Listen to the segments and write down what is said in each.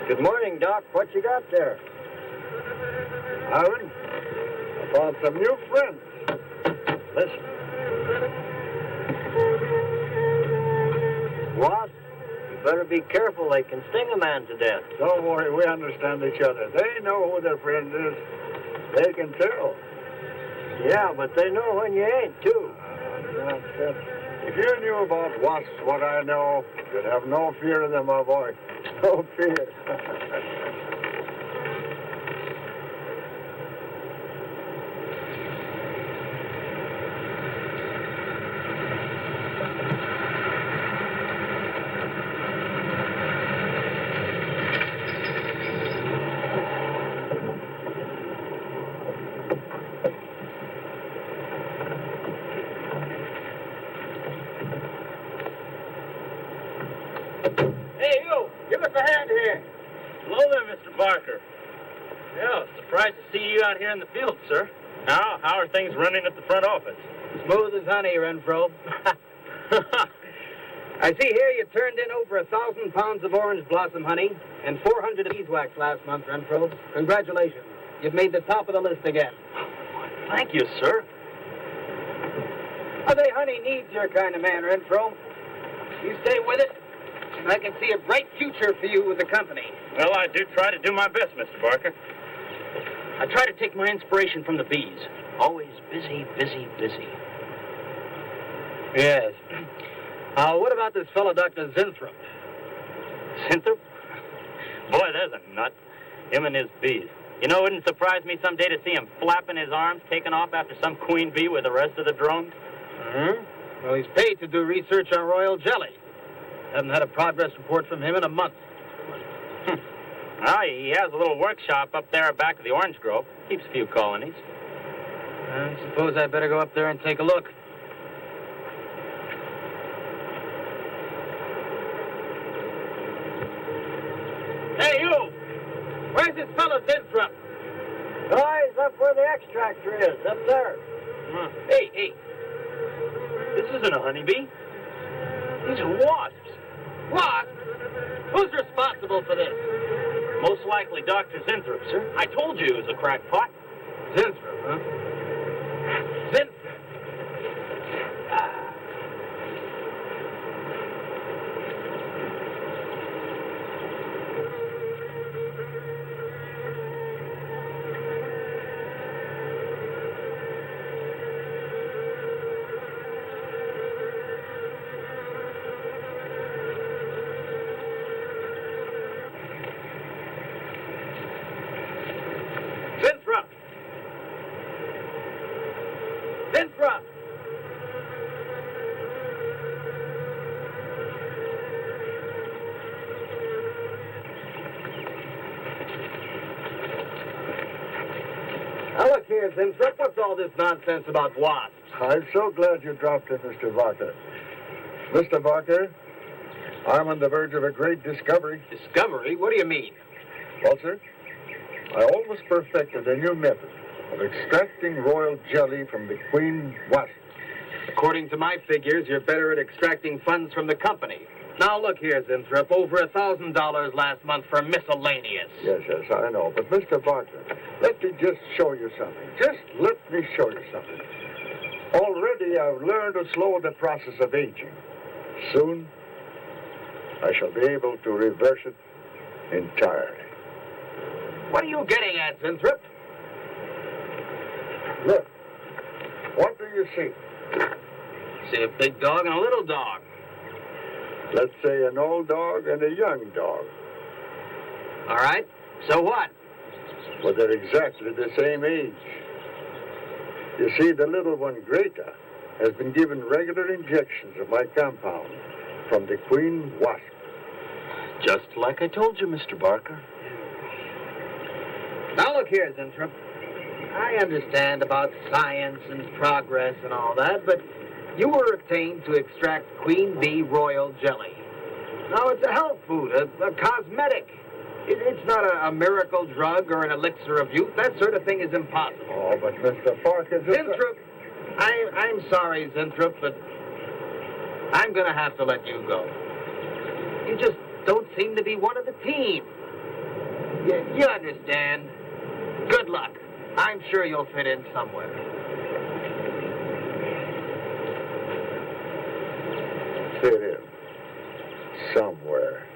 Good morning, Doc. What you got there? Ivan, I found some new friends. Listen. Wasp, you better be careful. They can sting a man to death. Don't worry, we understand each other. They know who their friend is. They can tell. Yeah, but they know when you ain't, too. Nonsense. If you knew about wasps what I know, you'd have no fear of them, my boy. No fear. Hey, you! Give us a hand here. Hello there, Mr. Barker. Yeah, surprised to see you out here in the field, sir. How are things running at the front office? Smooth as honey, Renfro. I see here you turned in over 1,000 pounds of orange blossom honey and 400 of beeswax last month, Renfro. Congratulations. You've made the top of the list again. Thank you, sir. I say honey needs your kind of man, Renfro. You stay with it, and I can see a bright future for you with the company. Well, I do try to do my best, Mr. Barker. I try to take my inspiration from the bees. Always busy, busy, busy. Yes. What about this fellow, Dr. Zinthrop? Zinthrop? Boy, there's a nut. Him and his bees. You know, it wouldn't surprise me someday to see him flapping his arms, taking off after some queen bee with the rest of the drones. Well, he's paid to do research on royal jelly. Haven't had a progress report from him in a month. Well, he has a little workshop up there back of the orange grove. Keeps a few colonies. I suppose I better go up there and take a look. Hey, you! Where's this fellow Zinthrop? Oh, he's up where the extractor is, up there. Hey. This isn't a honeybee. These are wasps. What? Who's responsible for this? Most likely Dr. Zinthrop, sir. I told you he was a crackpot. Zinthrop, huh? Zinthrop. Zinthrop! Now look here, Zinthrop, what's all this nonsense about wasps? I'm so glad you dropped in, Mr. Barker. Mr. Barker, I'm on the verge of a great discovery. Discovery? What do you mean? Well, sir, I almost perfected a new method of extracting royal jelly from the queen wasp. According to my figures, you're better at extracting funds from the company. Now, look here, Zinthrop, over $1,000 last month for miscellaneous. Yes, I know. But, Mr. Barker, let me just show you something. Just let me show you something. Already, I've learned to slow the process of aging. Soon, I shall be able to reverse it entirely. What are you getting at, Zinthrop? Look, what do you see? See a big dog and a little dog. Let's say an old dog and a young dog. All right, so what? But they're exactly the same age. You see, the little one, Greta, has been given regular injections of my compound from the queen Wasp. Just like I told you, Mr. Barker. Now, look here, Zinthrop. I understand about science and progress and all that, but you were obtained to extract queen bee royal jelly. Now, it's a health food, a cosmetic. It's not a miracle drug or an elixir of youth. That sort of thing is impossible. Oh, but Mr. Barker... Zinthrop, I'm sorry, Zinthrop, but I'm going to have to let you go. You just don't seem to be one of the team. You understand. Good luck. I'm sure you'll fit in somewhere. Fit in. Somewhere.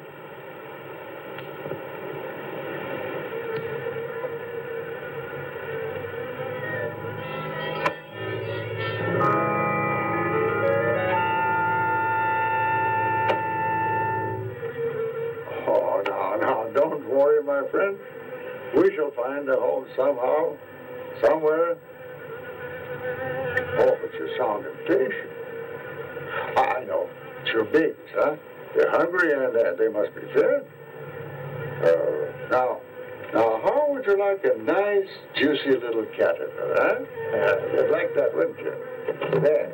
Oh, now, don't worry, my friend. We shall find a home somehow, somewhere. Oh, but you sound impatient. I know. It's your babies, huh? They're hungry and they must be fed. Now, how would you like a nice, juicy little caterpillar, huh? You'd like that, wouldn't you? There.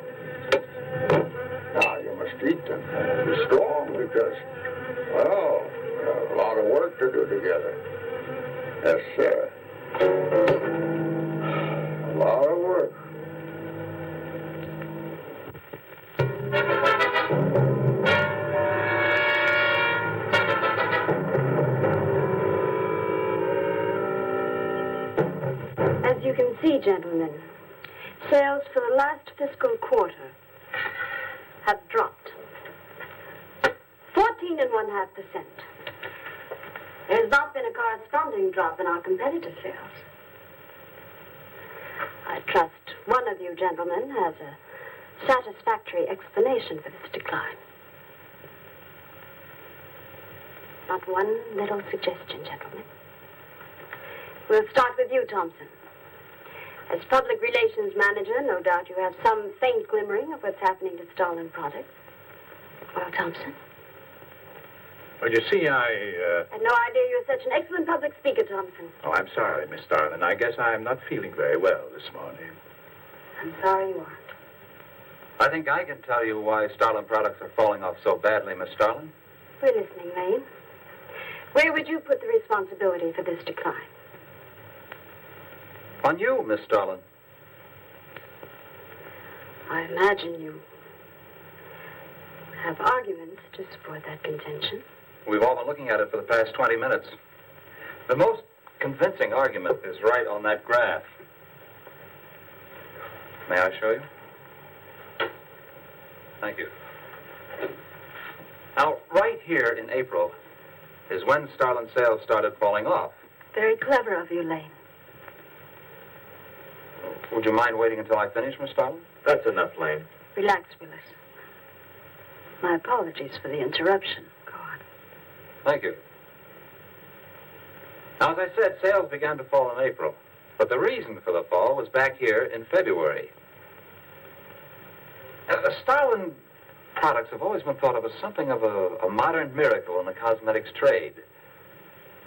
Now, you must eat them. Be strong because, well, we have a lot of work to do together. Yes, sir. A lot of work. As you can see, gentlemen, sales for the last fiscal quarter have dropped 14.5%. There has not been a corresponding drop in our competitive sales. I trust one of you gentlemen has a satisfactory explanation for this decline. Not one little suggestion, gentlemen. We'll start with you, Thompson. As public relations manager, no doubt you have some faint glimmering of what's happening to stolen products. Well, Thompson? Well, you see, I had no idea you were such an excellent public speaker, Thompson. Oh, I'm sorry, Miss Starlin. I guess I'm not feeling very well this morning. I'm sorry you aren't. I think I can tell you why Starlin products are falling off so badly, Miss Starlin. We're listening, Lane. Where would you put the responsibility for this decline? On you, Miss Starlin. I imagine you have arguments to support that contention. We've all been looking at it for the past 20 minutes. The most convincing argument is right on that graph. May I show you? Thank you. Now, right here in April is when Starlin sales started falling off. Very clever of you, Lane. Would you mind waiting until I finish, Miss Starlin? That's enough, Lane. Relax, Willis. My apologies for the interruption. Go on. Thank you. Now, as I said, sales began to fall in April. But the reason for the fall was back here in February. Starlin products have always been thought of as something of a modern miracle in the cosmetics trade.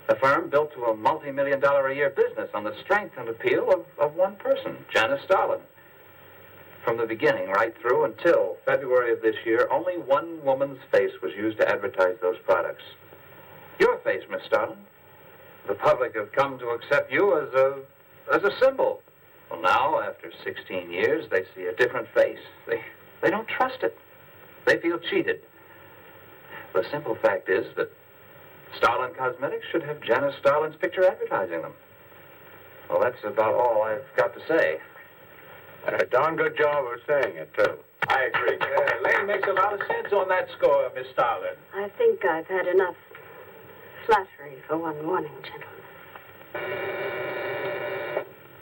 The firm built to a multi-million-dollar-a-year business on the strength and appeal of one person, Janice Starlin. From the beginning right through until February of this year, only one woman's face was used to advertise those products. Your face, Miss Starlin. The public have come to accept you as a symbol. Well, now, after 16 years, they see a different face. They don't trust it. They feel cheated. The simple fact is that Stalin Cosmetics should have Janice Stalin's picture advertising them. Well, that's about all I've got to say. And a darn good job of saying it, too. I agree. Lane makes a lot of sense on that score, Miss Starlin. I think I've had enough flattery for one morning, gentlemen.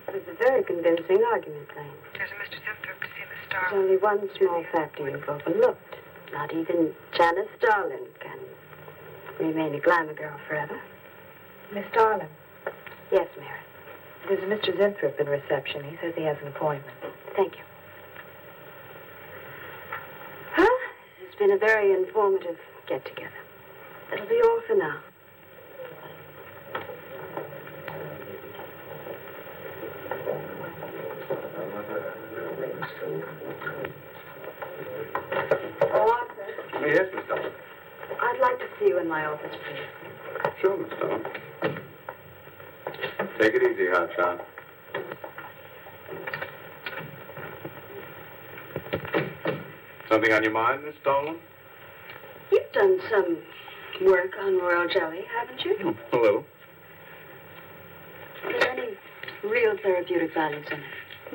It was a very convincing argument, Lane. There's a Mr. Zimthorpe to see Miss There's Starlin. only one small factor you've overlooked. Not even Janice Starlin can remain a glamour girl forever. Miss Starlin, Yes, Mary. there's a Mr. Zimthorpe in reception. He says he has an appointment. Thank you. Huh? This has been a very informative get-together. That'll be all for now. Oh, Arthur, Yes, Miss Dawson. I'd like to see you in my office, please. Sure, Miss Dawson. Take it easy, Hotshot. Something on your mind, Miss Dolan? You've done some work on royal jelly, haven't you? A little. Are there any real therapeutic values in it?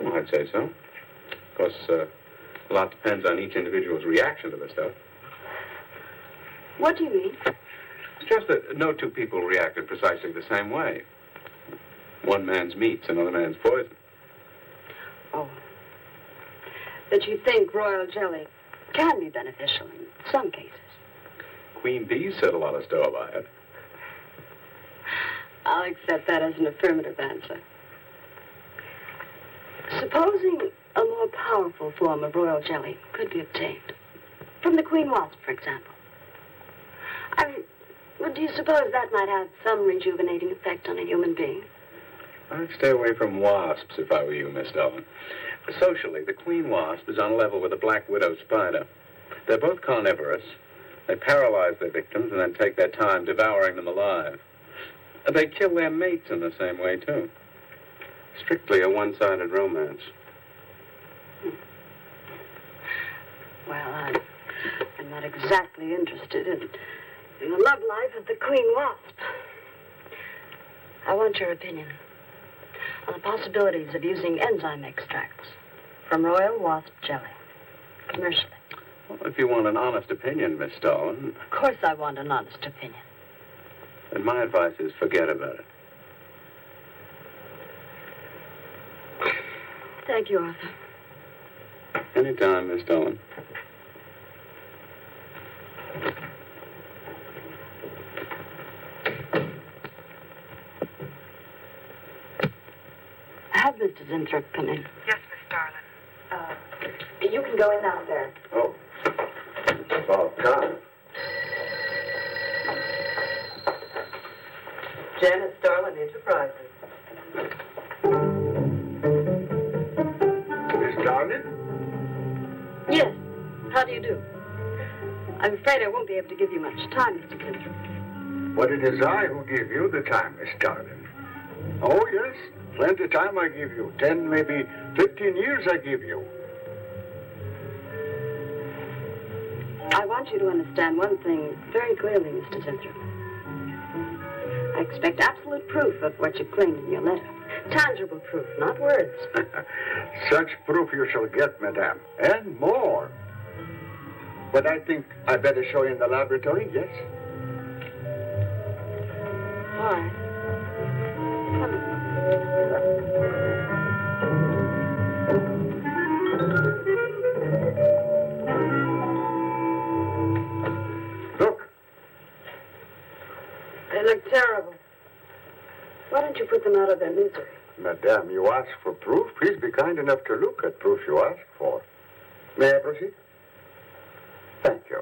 Well, I'd say so. Of course, a lot depends on each individual's reaction to the stuff. What do you mean? It's just that no two people reacted precisely the same way. One man's meat's another man's poison. Oh. But you think royal jelly can be beneficial in some cases. Queen Bee said a lot of store by it. I'll accept that as an affirmative answer. Supposing a more powerful form of royal jelly could be obtained. From the Queen Wasp, for example. Do you suppose that might have some rejuvenating effect on a human being? I'd stay away from wasps if I were you, Miss Dolan. Socially, the queen wasp is on a level with the black widow spider. They're both carnivorous. They paralyze their victims and then take their time devouring them alive. They kill their mates in the same way, too. Strictly a one-sided romance. Well, I'm not exactly interested in the love life of the Queen Wasp. I want your opinion on the possibilities of using enzyme extracts from royal wasp jelly, commercially. Well, if you want an honest opinion, Miss Dolan, Of course I want an honest opinion. then my advice is forget about it. Thank you, Arthur. Anytime, Miss Dolan. Have Mr. Zimthorpe come in. Yes, Miss Starlin. You can go in now, sir. Oh. About time. Janice Starlin Enterprises. Miss Dolan? Yes. How do you do? I'm afraid I won't be able to give you much time, Mr. Zimthorpe. But it is I who give you the time, Miss Dolan. Oh, yes. Plenty of time I give you. 10, maybe 15 years I give you. I want you to understand one thing very clearly, Mr. Zimthorpe. I expect absolute proof of what you claimed in your letter. Tangible proof, not words. Such proof you shall get, madame. And more. But I think I better show you in the laboratory, yes? All right. Come on. Look. They look terrible. Why don't you put them out of their misery? Madame, you ask for proof. Please be kind enough to look at proof you ask for. May I proceed? Thank you.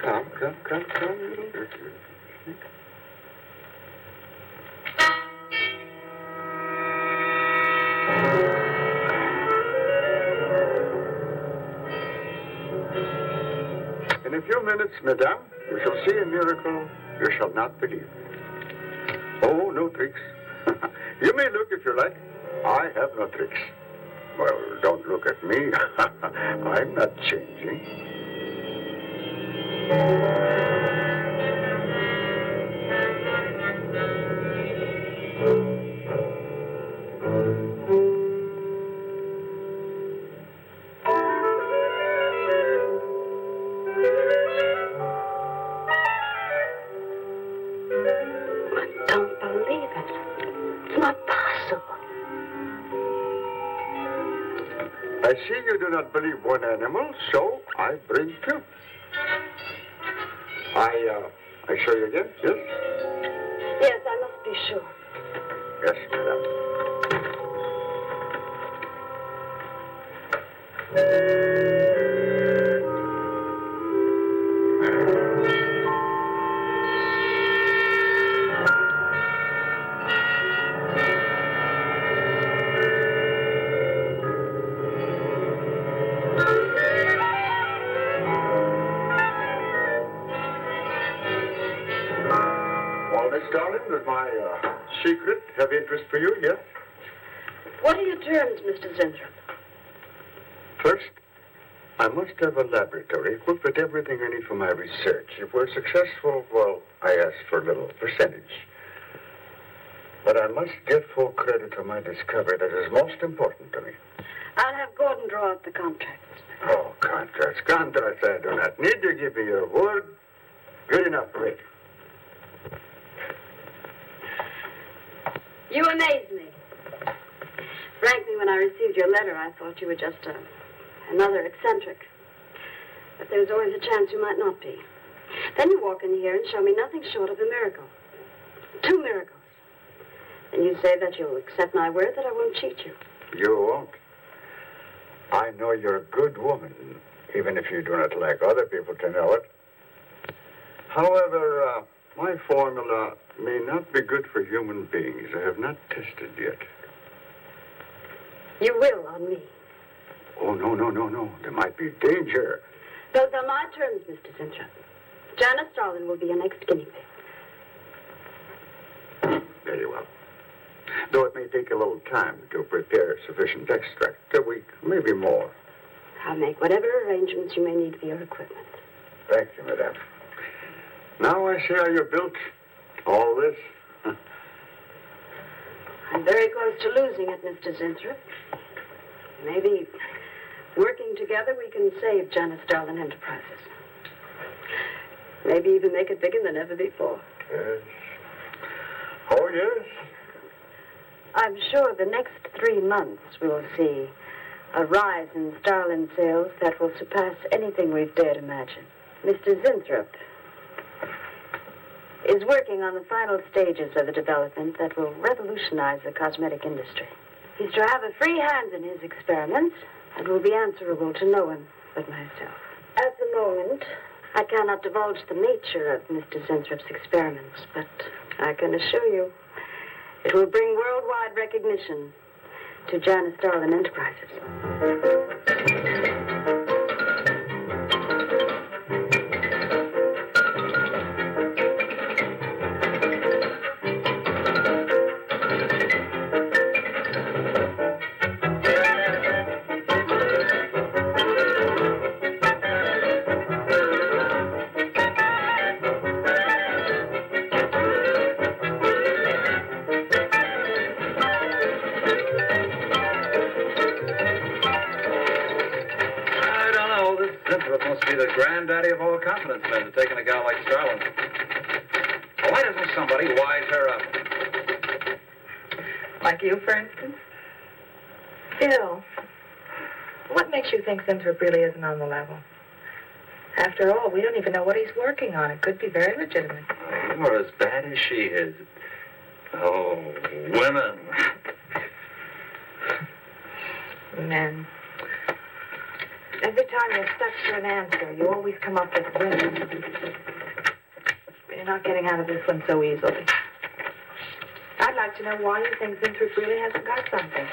Come. a few minutes, madame, you shall see a miracle you shall not believe. Oh, no tricks. You may look if you like. I have no tricks. Well, don't look at me. I'm not changing. I see you do not believe one animal, so I bring two. I show you again, yes? Yes, I must be sure. Yes, madam. Darling, does my secret have interest for you, yes? What are your terms, Mr. Zinthrop? First, I must have a laboratory equipped with everything I need for my research. If we're successful, well, I ask for a little percentage. But I must get full credit for my discovery. That is most important to me. I'll have Gordon draw up the contracts. Oh, contracts. Contracts I do not need. You give me your word. Good enough, Rick. You amaze me. Frankly, when I received your letter, I thought you were just another eccentric. But there was always a chance you might not be. Then you walk in here and show me nothing short of a miracle. 2 miracles. And you say that you'll accept my word that I won't cheat you. You won't. I know you're a good woman, even if you do not like other people to know it. However, my formula may not be good for human beings. I have not tested yet. You will on me. Oh, no. There might be danger. Those are my terms, Mr. Zinthrop. Janice Starlin will be your next guinea pig. Very well. Though it may take a little time to prepare sufficient extract, a week, maybe more. I'll make whatever arrangements you may need for your equipment. Thank you, madame. Now I see how you're built. All this. I'm very close to losing it, Mr. Zinthrop. Maybe working together we can save Janice Starlin Enterprises. Maybe even make it bigger than ever before. Yes. Oh, yes. I'm sure the next 3 months we'll see a rise in Starlin sales that will surpass anything we've dared imagine. Mr. Zinthrop is working on the final stages of a development that will revolutionize the cosmetic industry. He's to have a free hand in his experiments and will be answerable to no one but myself. At the moment, I cannot divulge the nature of Mr. Zinthrup's experiments, but I can assure you it will bring worldwide recognition to Janice Starlin Enterprises. The granddaddy of all confidence men to taking a gal like Starlin. Why doesn't somebody wise her up? Like you, for instance? Bill, what makes you think Zinthrop really isn't on the level? After all, we don't even know what he's working on. It could be very legitimate. You're as bad as she is. Oh, women. Men. Every time you're stuck for an answer, you always come up with women. You're not getting out of this one so easily. I'd like to know why you think Zinthrop really hasn't got something.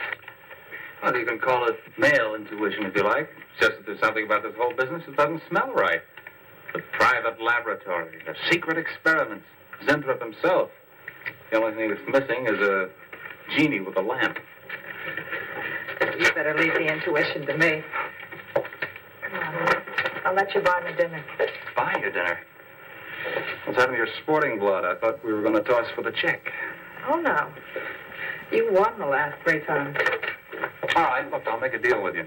Well, you can call it male intuition if you like. It's just that there's something about this whole business that doesn't smell right. The private laboratory, the secret experiments, Zinthrop himself. The only thing that's missing is a genie with a lamp. You better leave the intuition to me. Come on. I'll let you buy me dinner. Buy you dinner? What's happened to your sporting blood? I thought we were going to toss for the check. Oh, no. You won the last 3 times. All right, look, I'll make a deal with you.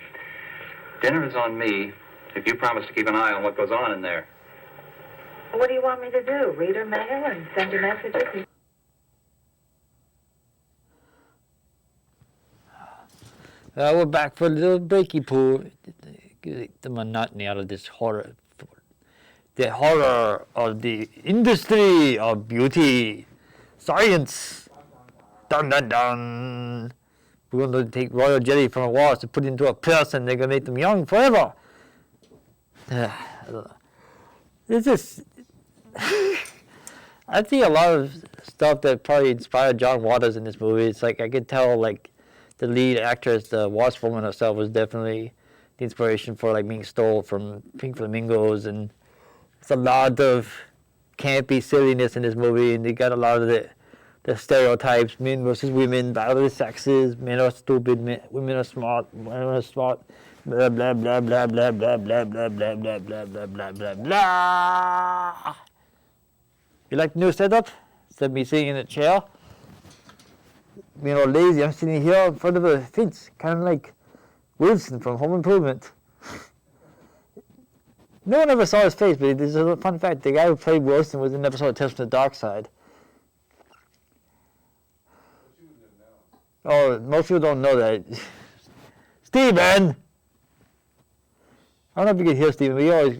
Dinner is on me if you promise to keep an eye on what goes on in there. What do you want me to do? Read her mail and send you messages? We're back for a little breaky poo. Get the monotony out of this horror. The horror of the industry of beauty. Science. Dun dun dun. We're going to take royal jelly from a wasp and put it into a person. They're going to make them young forever. I don't know. It's just... I see a lot of stuff that probably inspired John Waters in this movie. It's like I could tell, like, the lead actress, the Wasp woman herself, was definitely the inspiration for like being stole from Pink Flamingos, and it's a lot of campy silliness in this movie, and they got a lot of the stereotypes: men versus women, battle of the sexes, men are stupid, women are smart, women are smart, blah blah blah blah blah blah blah blah blah blah blah blah blah blah blah. You like the new setup? Instead of me sitting in a chair, being all lazy, I'm sitting here in front of a fence, kind of like Wilson from Home Improvement. No one ever saw his face, but there's a fun fact. The guy who played Wilson was in an episode of Tales from the Dark Side. Oh, most people don't know that. Steven! I don't know if you can hear Steven, but he always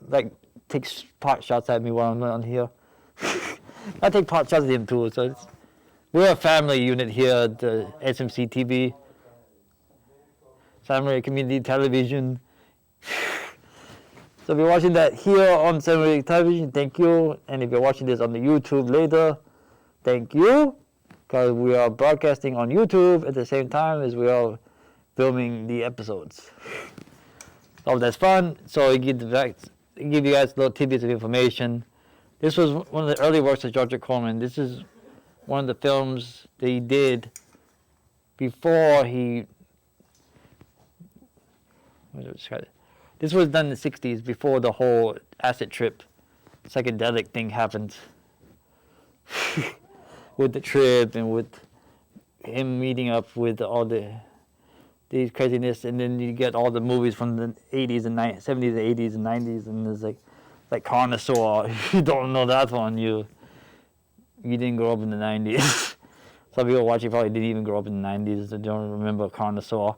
like takes pot shots at me while I'm on here. I take pot shots at him too, so it's... We're a family unit here at SMC TV, Family Community Television. So if you're watching that here on Family Television, thank you. And if you're watching this on the YouTube later, thank you. Because we are broadcasting on YouTube at the same time as we are filming the episodes. So that's fun. So I give you guys little tidbits of information. This was one of the early works of George Corman. This is one of the films that he did before he... This was done in the 60s, before the whole acid trip, psychedelic thing happened. With the trip and with him meeting up with all these craziness, and then you get all the movies from the 80s and 70s, 80s and 90s, and there's like Carnosaur. If you don't know that one, you didn't grow up in the 90s. Some people watching probably didn't even grow up in the 90s. They don't remember Carnosaur.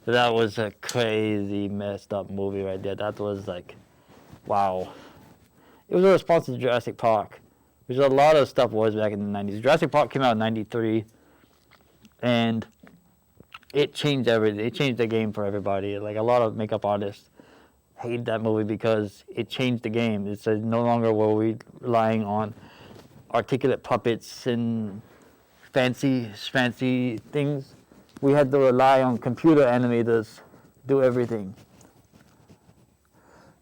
So that was a crazy, messed up movie right there. That was like, wow. It was a response to Jurassic Park, which a lot of stuff was back in the 90s. Jurassic Park came out in 93, and it changed everything. It changed the game for everybody. Like, a lot of makeup artists hate that movie because it changed the game. It's no longer were we relying on articulate puppets and fancy things. We had to rely on computer animators to do everything.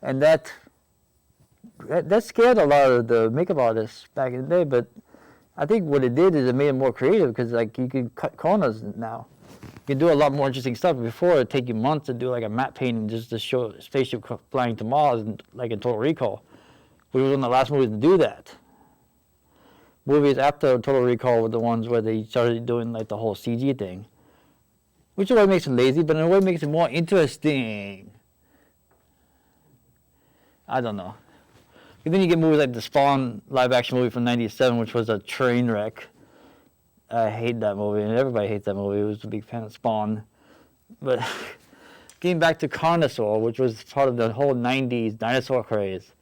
And that scared a lot of the makeup artists back in the day, but I think what it did is it made it more creative, because like you can cut corners now. You can do a lot more interesting stuff. Before, it'd take you months to do like a matte painting just to show a spaceship flying to Mars, and like in Total Recall. We were one of the last movies to do that. Movies after Total Recall were the ones where they started doing like the whole CG thing, which in a way makes it lazy, but in a way makes it more interesting. I don't know. And then you get movies like the Spawn live-action movie from '97, which was a train wreck. I hate that movie, and everybody hates that movie. I was a big fan of Spawn. But getting back to Carnosaur, which was part of the whole '90s dinosaur craze.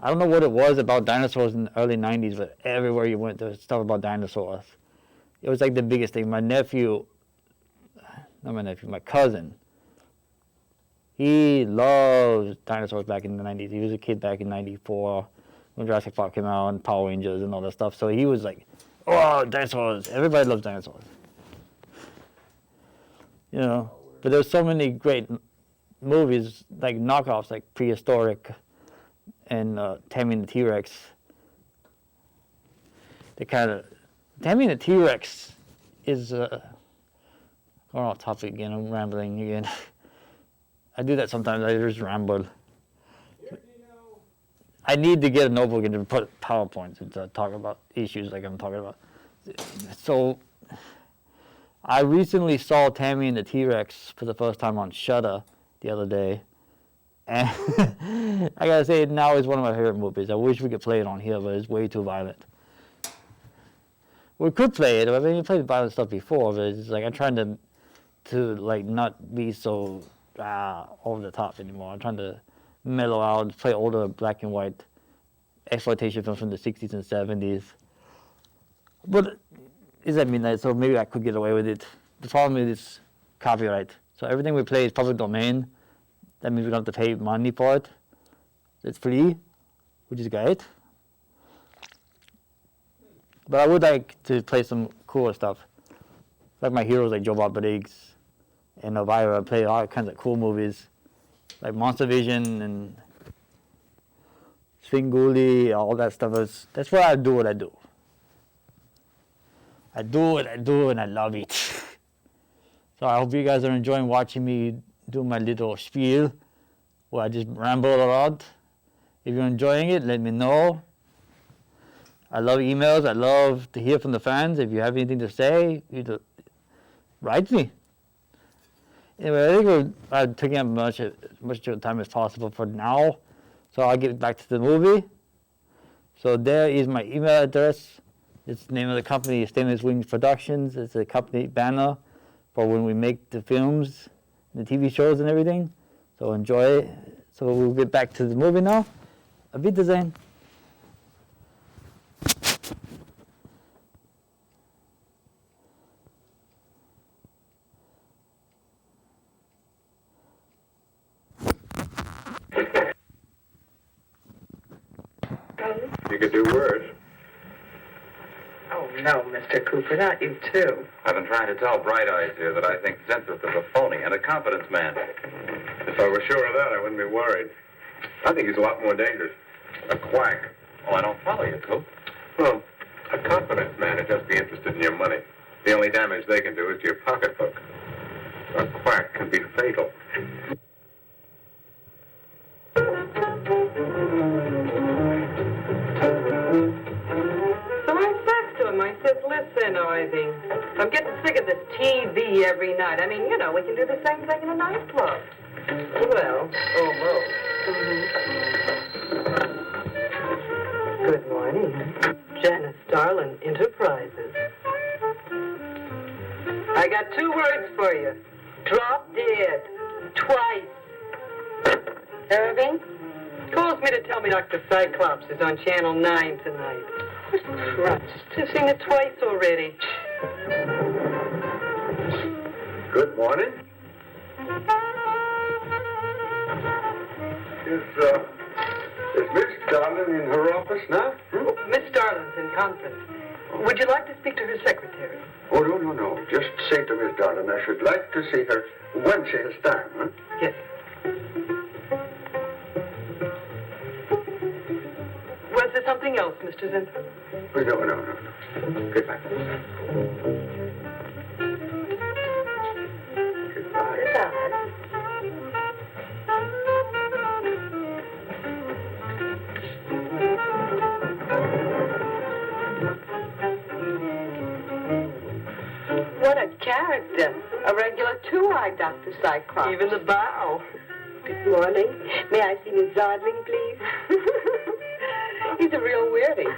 I don't know what it was about dinosaurs in the early '90s, but everywhere you went, there was stuff about dinosaurs. It was like the biggest thing. My cousin, he loves dinosaurs back in the 90s. He was a kid back in '94 when Jurassic Park came out and Power Rangers and all that stuff. So he was like, oh, dinosaurs. Everybody loves dinosaurs. You know, but there's so many great movies, like knockoffs, like Prehistoric and Tammy and the T-Rex. Tammy and the T-Rex is, going off topic again, I'm rambling again. I do that sometimes, I just ramble. I need to get a notebook and to put PowerPoints and to talk about issues like I'm talking about. So, I recently saw Tammy and the T-Rex for the first time on Shudder the other day. And I gotta say, now it's one of my favorite movies. I wish we could play it on here, but it's way too violent. We could play it. I mean, we played violent stuff before, but it's like I'm trying to like not be so over the top anymore. I'm trying to mellow out, play older black and white exploitation films from the 60s and 70s. But it's at midnight, so maybe I could get away with it. The problem is it's copyright. So everything we play is public domain. That means we don't have to pay money for it. It's free, which is great. But I would like to play some cooler stuff. Like my heroes like Joe Bob Briggs and Elvira. I play all kinds of cool movies. Like Monster Vision and Svinguli, all that stuff. That's why I do what I do. I do what I do and I love it. So I hope you guys are enjoying watching me do my little spiel where I just ramble a lot. If you're enjoying it, let me know. I love emails. I love to hear from the fans. If you have anything to say, you write me. Anyway, I think I'm taking up much of your time as possible for now. So I'll get back to the movie. So there is my email address. It's the name of the company, Stainless Wings Productions. It's a company banner for when we make the films, the TV shows and everything. So enjoy it. So we'll get back to the movie now. Auf Wiedersehen. You could do worse. Oh, no, Mr. Cooper, not you, too. I've been trying to tell Bright Eyes here that I think Zenthrop is a phony and a confidence man. If I were sure of that, I wouldn't be worried. I think he's a lot more dangerous. A quack. Oh, I don't follow you, Coop. Well, a confidence man would just be interested in your money. The only damage they can do is to your pocketbook. A quack can be fatal. I said, listen, Ivy, I'm getting sick of this TV every night. I mean, you know, we can do the same thing in a nightclub. Well, almost. Good morning. Janice Starlin Enterprises. I got 2 words for you. Drop dead. Twice. Irving? Calls me to tell me Dr. Cyclops is on Channel 9 tonight. Christ, I've seen it twice already. Good morning. Is Miss Darlin in her office now? Miss Darlin's in conference. Would you like to speak to her secretary? Oh, no. Just say to Miss Darlin I should like to see her when she has time, huh? Yes. Was there something else, Mr. Zenthrop? No. Goodbye. Goodbye. What a character. A regular 2-eyed Dr. Cyclops. Even the bow. Good morning. May I see Miss Zodling, please? He's a real weirdie.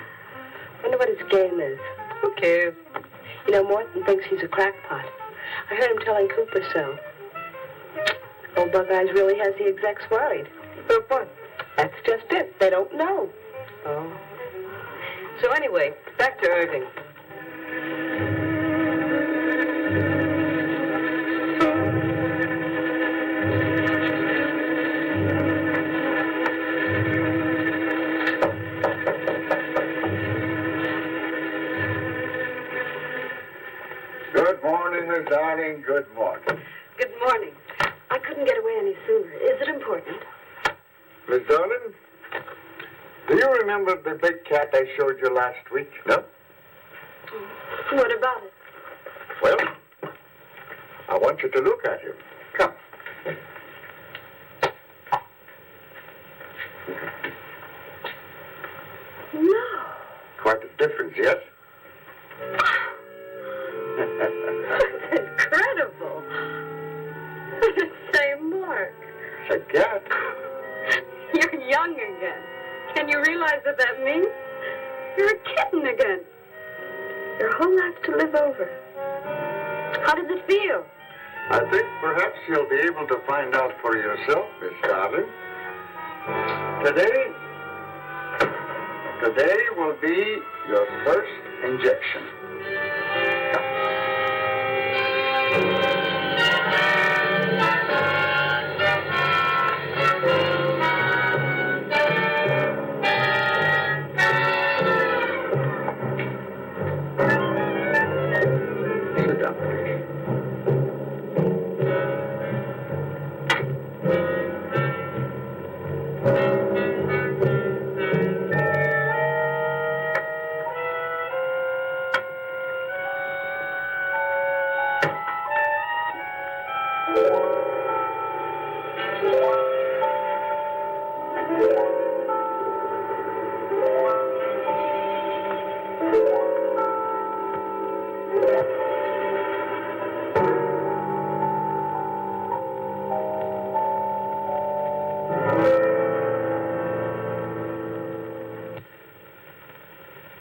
Wonder what his game is. Who cares? You know, Morton thinks he's a crackpot. I heard him telling Cooper so. Old Buckeyes really has the execs worried. But what? That's just it. They don't know. Oh. So anyway, back to Irving. Good morning, Miss Darling. Good morning. Good morning. I couldn't get away any sooner. Is it important? Miss Darlin, Do you remember the big cat I showed you last week? No? What about it? Well, I want you to look at him. Come. No. Quite a difference, yes? That's incredible. The same mark. It's a cat. You're young again. Can you realize what that means? You're a kitten again. Your whole life to live over. How does it feel? I think perhaps you'll be able to find out for yourself, Miss Darling. Today will be your first injection. Sit down, please.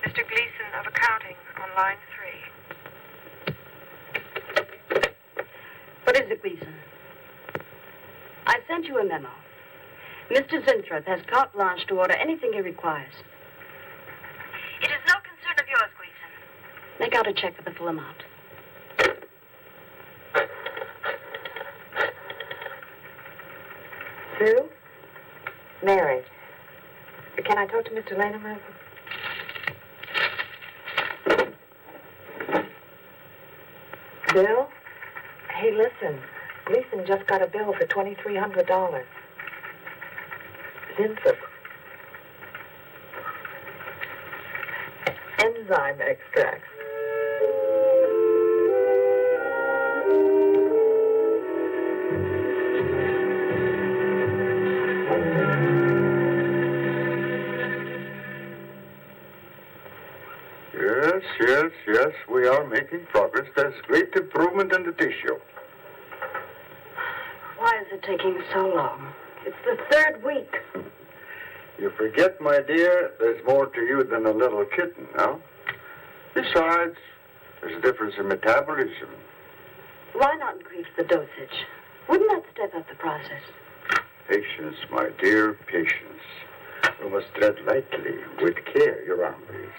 Mr. Gleason of accounting on line 3. What is it, Gleason? I sent you a memo. Mr. Zinthrop has carte blanche to order anything he requires. It is no concern of yours, Gleason. Make out a check for the full amount. Sue? Mary. Can I talk to Mr. Lanham? Bill? Hey, listen. Gleason just got a bill for $2,300. Zinthrop. Enzyme extracts. Yes, we are making progress. There's great improvement in the tissue. Why is it taking so long? It's the third week. You forget, my dear, there's more to you than a little kitten, no? Besides, there's a difference in metabolism. Why not increase the dosage? Wouldn't that step up the process? Patience, my dear, patience. You must tread lightly, with care, your arm, please.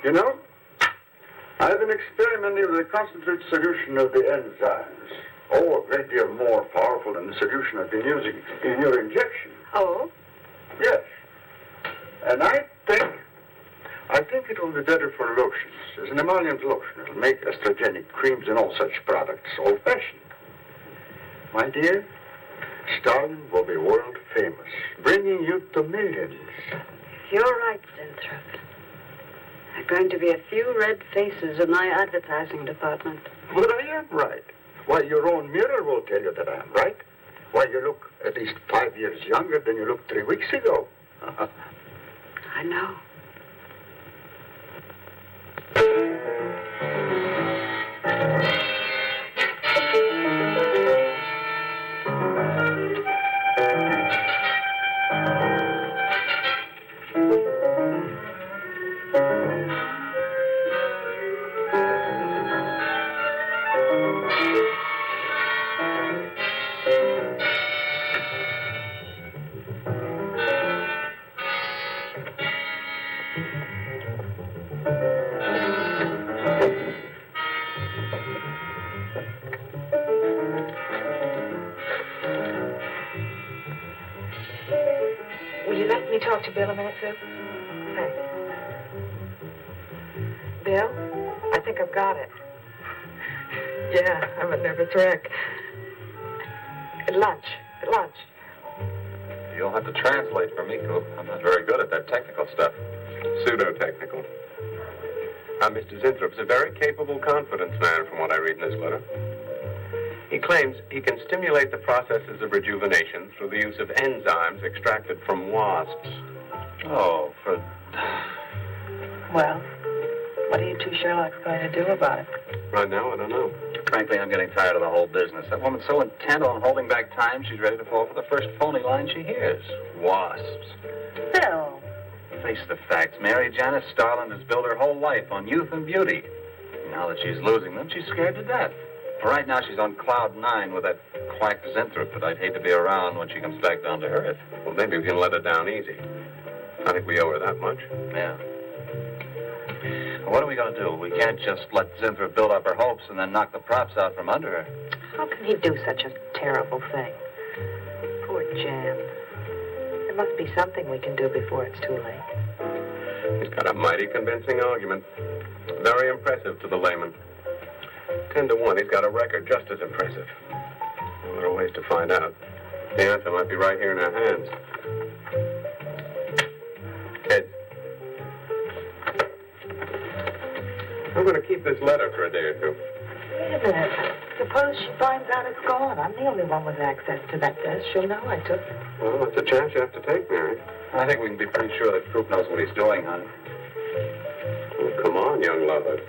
You know, I've been experimenting with a concentrated solution of the enzymes. Oh, a great deal more powerful than the solution I've been using in your injection. Oh? Yes. And I think it will be better for lotions. As an emollient lotion, it'll make estrogenic creams and all such products old-fashioned. My dear, Stalin will be world famous, bringing you to millions. You're right, Zinthrop. There are going to be a few red faces in my advertising department. But I am right. Why, your own mirror will tell you that I am right. Why, you look at least 5 years younger than you looked 3 weeks ago. I know. me talk to Bill a minute, Sue? Thanks. Bill, I think I've got it. Yeah, I'm a nervous wreck. At lunch. You'll have to translate for me, Coop. I'm not very good at that technical stuff. Pseudo-technical. Mr. Zinthrop's a very capable confidence man from what I read in this letter. He claims he can stimulate the processes of rejuvenation through the use of enzymes extracted from wasps. Oh, Well, what are you two Sherlocks going to do about it? Right now, I don't know. frankly, I'm getting tired of the whole business. That woman's so intent on holding back time, she's ready to fall for the first phony line she hears. Wasps. Bill. Face the facts. Mary Janice Starland has built her whole life on youth and beauty. Now that she's losing them, she's scared to death. For right now, she's on cloud 9 with that quack Zinthrop that I'd hate to be around when she comes back down to earth. Well, maybe we can let her down easy. I think we owe her that much. Yeah. Well, what are we going to do? We can't just let Zinthrop build up her hopes and then knock the props out from under her. How can he do such a terrible thing? Poor Jan. There must be something we can do before it's too late. He's got a mighty convincing argument. Very impressive to the layman. 10 to 1, he's got a record just as impressive. There are ways to find out. The answer might be right here in our hands. Ed. I'm going to keep this letter for a day or two. Wait a minute. Suppose she finds out it's gone. I'm the only one with access to that desk. She'll know I took it. Well, that's a chance you have to take, Mary. I think we can be pretty sure that Troop knows what he's doing, honey. Well, come on, young lover.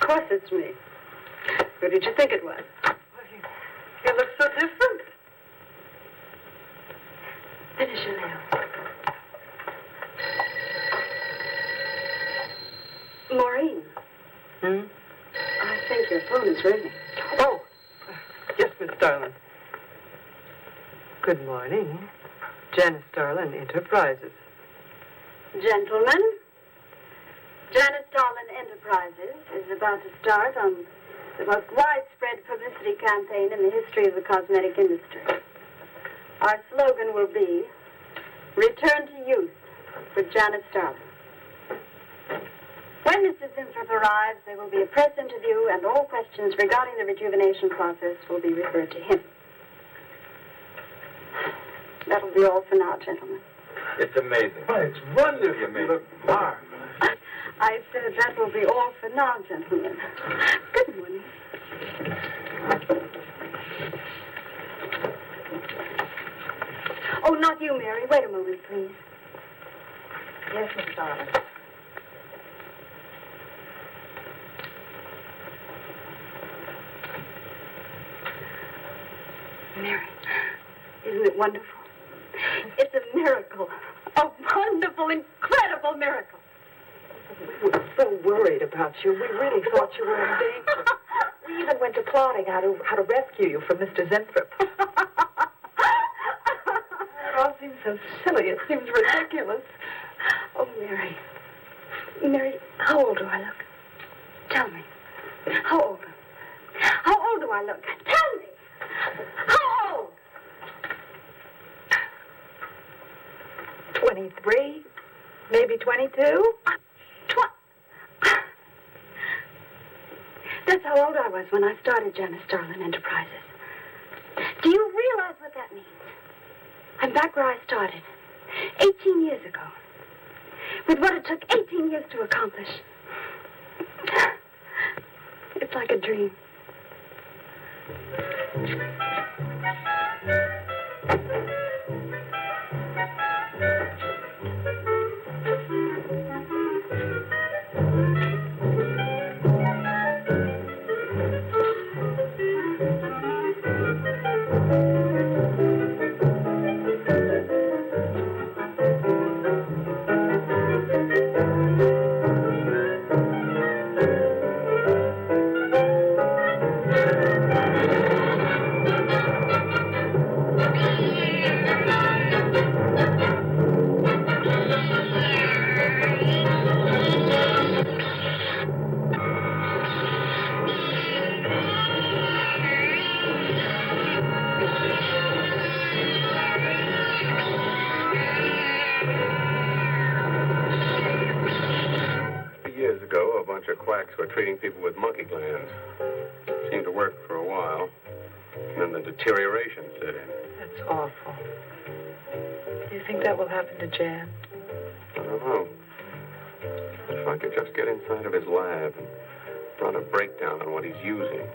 course it's me. Who did you think it was? You look so different. Finish your nails. Maureen. I think your phone is ringing. Oh, yes, Miss Starlin. Good morning. Janice Starlin Enterprises. Gentlemen, Janice Starlin Enterprises is about to start on the most widespread publicity campaign in the history of the cosmetic industry. Our slogan will be, Return to Youth with Janice Starlin. When Mr. Zinthrop arrives, there will be a press interview, and all questions regarding the rejuvenation process will be referred to him. That'll be all for now, gentlemen. It's amazing. Oh, it's wonderful. You look marvelous. I said that will be all for now, gentlemen. Good morning. Oh, not you, Mary. Wait a moment, please. Yes, Miss Starlin. Mary, isn't it wonderful? It's a miracle. A wonderful, incredible miracle. We were so worried about you. We really thought you were in danger. We even went to plotting how to rescue you from Mr. Zinthrop. It all seems so silly. It seems ridiculous. Oh, Mary. Mary, how old do I look? Tell me. How old? How old do I look? Tell me. How old? 23, maybe 22. That's how old I was when I started Janice Starlin Enterprises. Do you realize what that means? I'm back where I started, 18 years ago, with what it took 18 years to accomplish. It's like a dream. Years ago, a bunch of quacks were treating people with monkey glands. Seemed to work for a while. And then the deterioration set in. That's awful. Do you think that will happen to Jan? I don't know. If I could just get inside of his lab and run a breakdown on what he's using.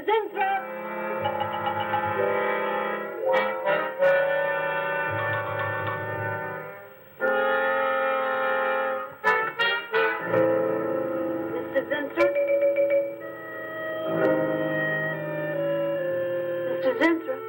Zinthrop! Mr. Zinthrop? Mr. Zinthrop?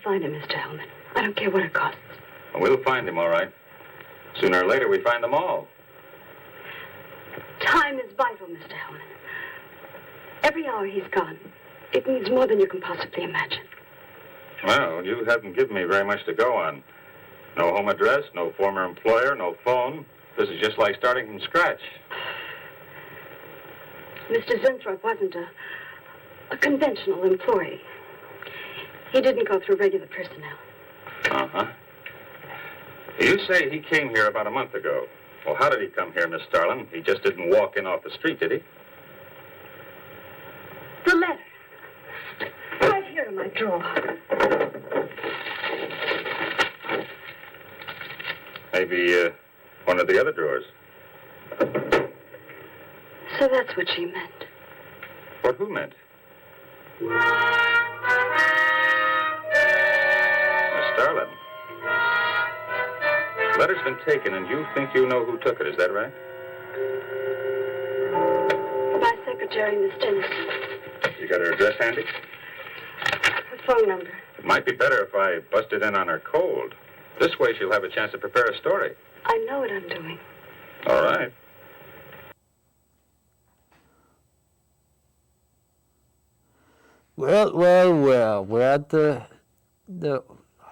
Find him, Mr. Hellman. I don't care what it costs. We'll find him, all right. Sooner or later, we find them all. Time is vital, Mr. Hellman. Every hour he's gone, it means more than you can possibly imagine. Well, you haven't given me very much to go on. No home address, no former employer, no phone. This is just like starting from scratch. Mr. Zinthrop wasn't a conventional employee. He didn't go through regular personnel. Uh-huh. You say he came here about a month ago. Well, how did he come here, Miss Starlin? He just didn't walk in off the street, did he? The letter. Right here in my drawer. Maybe one of the other drawers. So that's what she meant. What who meant? Starlin. The letter's been taken, and you think you know who took it. Is that right? My secretary, Miss Dennis. You got her address handy? Her phone number. It might be better if I busted in on her cold. This way she'll have a chance to prepare a story. I know what I'm doing. All right. Well, we're at the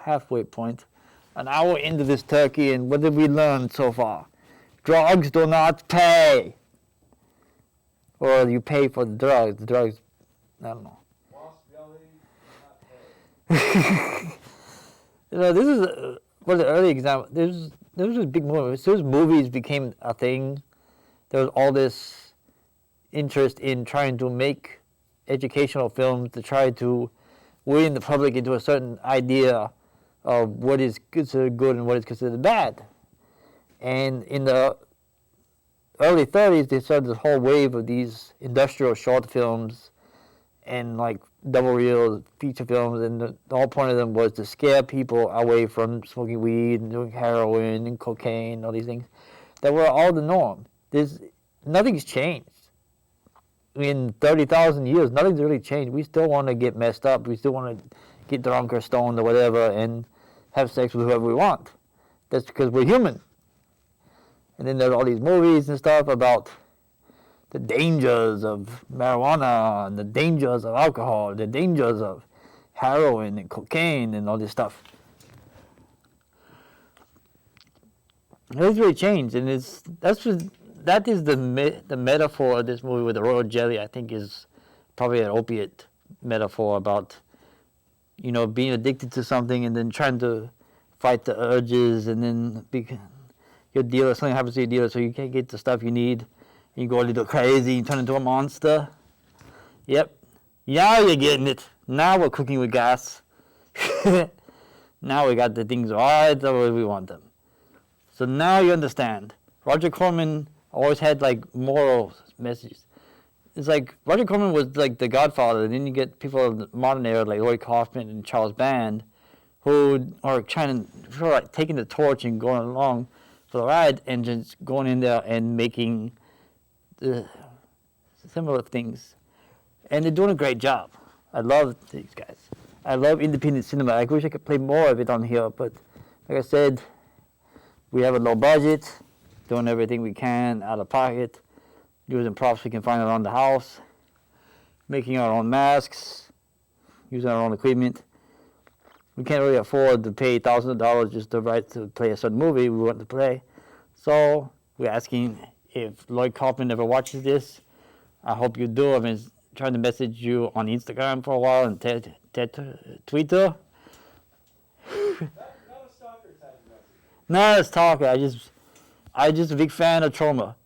halfway point. An hour into this turkey, and what did we learn so far? Drugs do not pay. Or you pay for the drugs. The drugs, I don't know. You know, this is was an early example. There was a big movie. As soon as movies became a thing, there was all this interest in trying to make educational films to try to wean the public into a certain idea of what is considered good and what is considered bad. And in the early 30s, they started this whole wave of these industrial short films and like double reel feature films, and the whole point of them was to scare people away from smoking weed and doing heroin and cocaine and all these things that were all the norm. Nothing's changed. In 30,000 years, nothing's really changed. We still want to get messed up. We still want to get drunk or stoned or whatever and have sex with whoever we want. That's because we're human. And then there's all these movies and stuff about the dangers of marijuana and the dangers of alcohol, the dangers of heroin and cocaine and all this stuff. It's really changed, and that is the metaphor of this movie with the royal jelly. I think is probably an opiate metaphor about, you know, being addicted to something and then trying to fight the urges, and then your dealer, something happens to your dealer, so you can't get the stuff you need. You go a little crazy and turn into a monster. Yep. Now you're getting it. Now we're cooking with gas. Now we got the things right the way we want them. So now you understand. Roger Corman always had like moral messages. It's like Roger Corman was like the Godfather, and then you get people of the modern era like Lloyd Kaufman and Charles Band, who are trying to sort of like taking the torch and going along for the ride and just going in there and making similar things. And they're doing a great job. I love these guys. I love independent cinema. I wish I could play more of it on here, but like I said, we have a low budget, doing everything we can out of pocket, using props we can find around the house. making our own masks, using our own equipment. We can't really afford to pay thousands of dollars just to play a certain movie we want to play. So we're asking if Lloyd Kaufman ever watches this. I hope you do. I've been trying to message you on Instagram for a while and Twitter. No, it's talker. I just a big fan of Troma.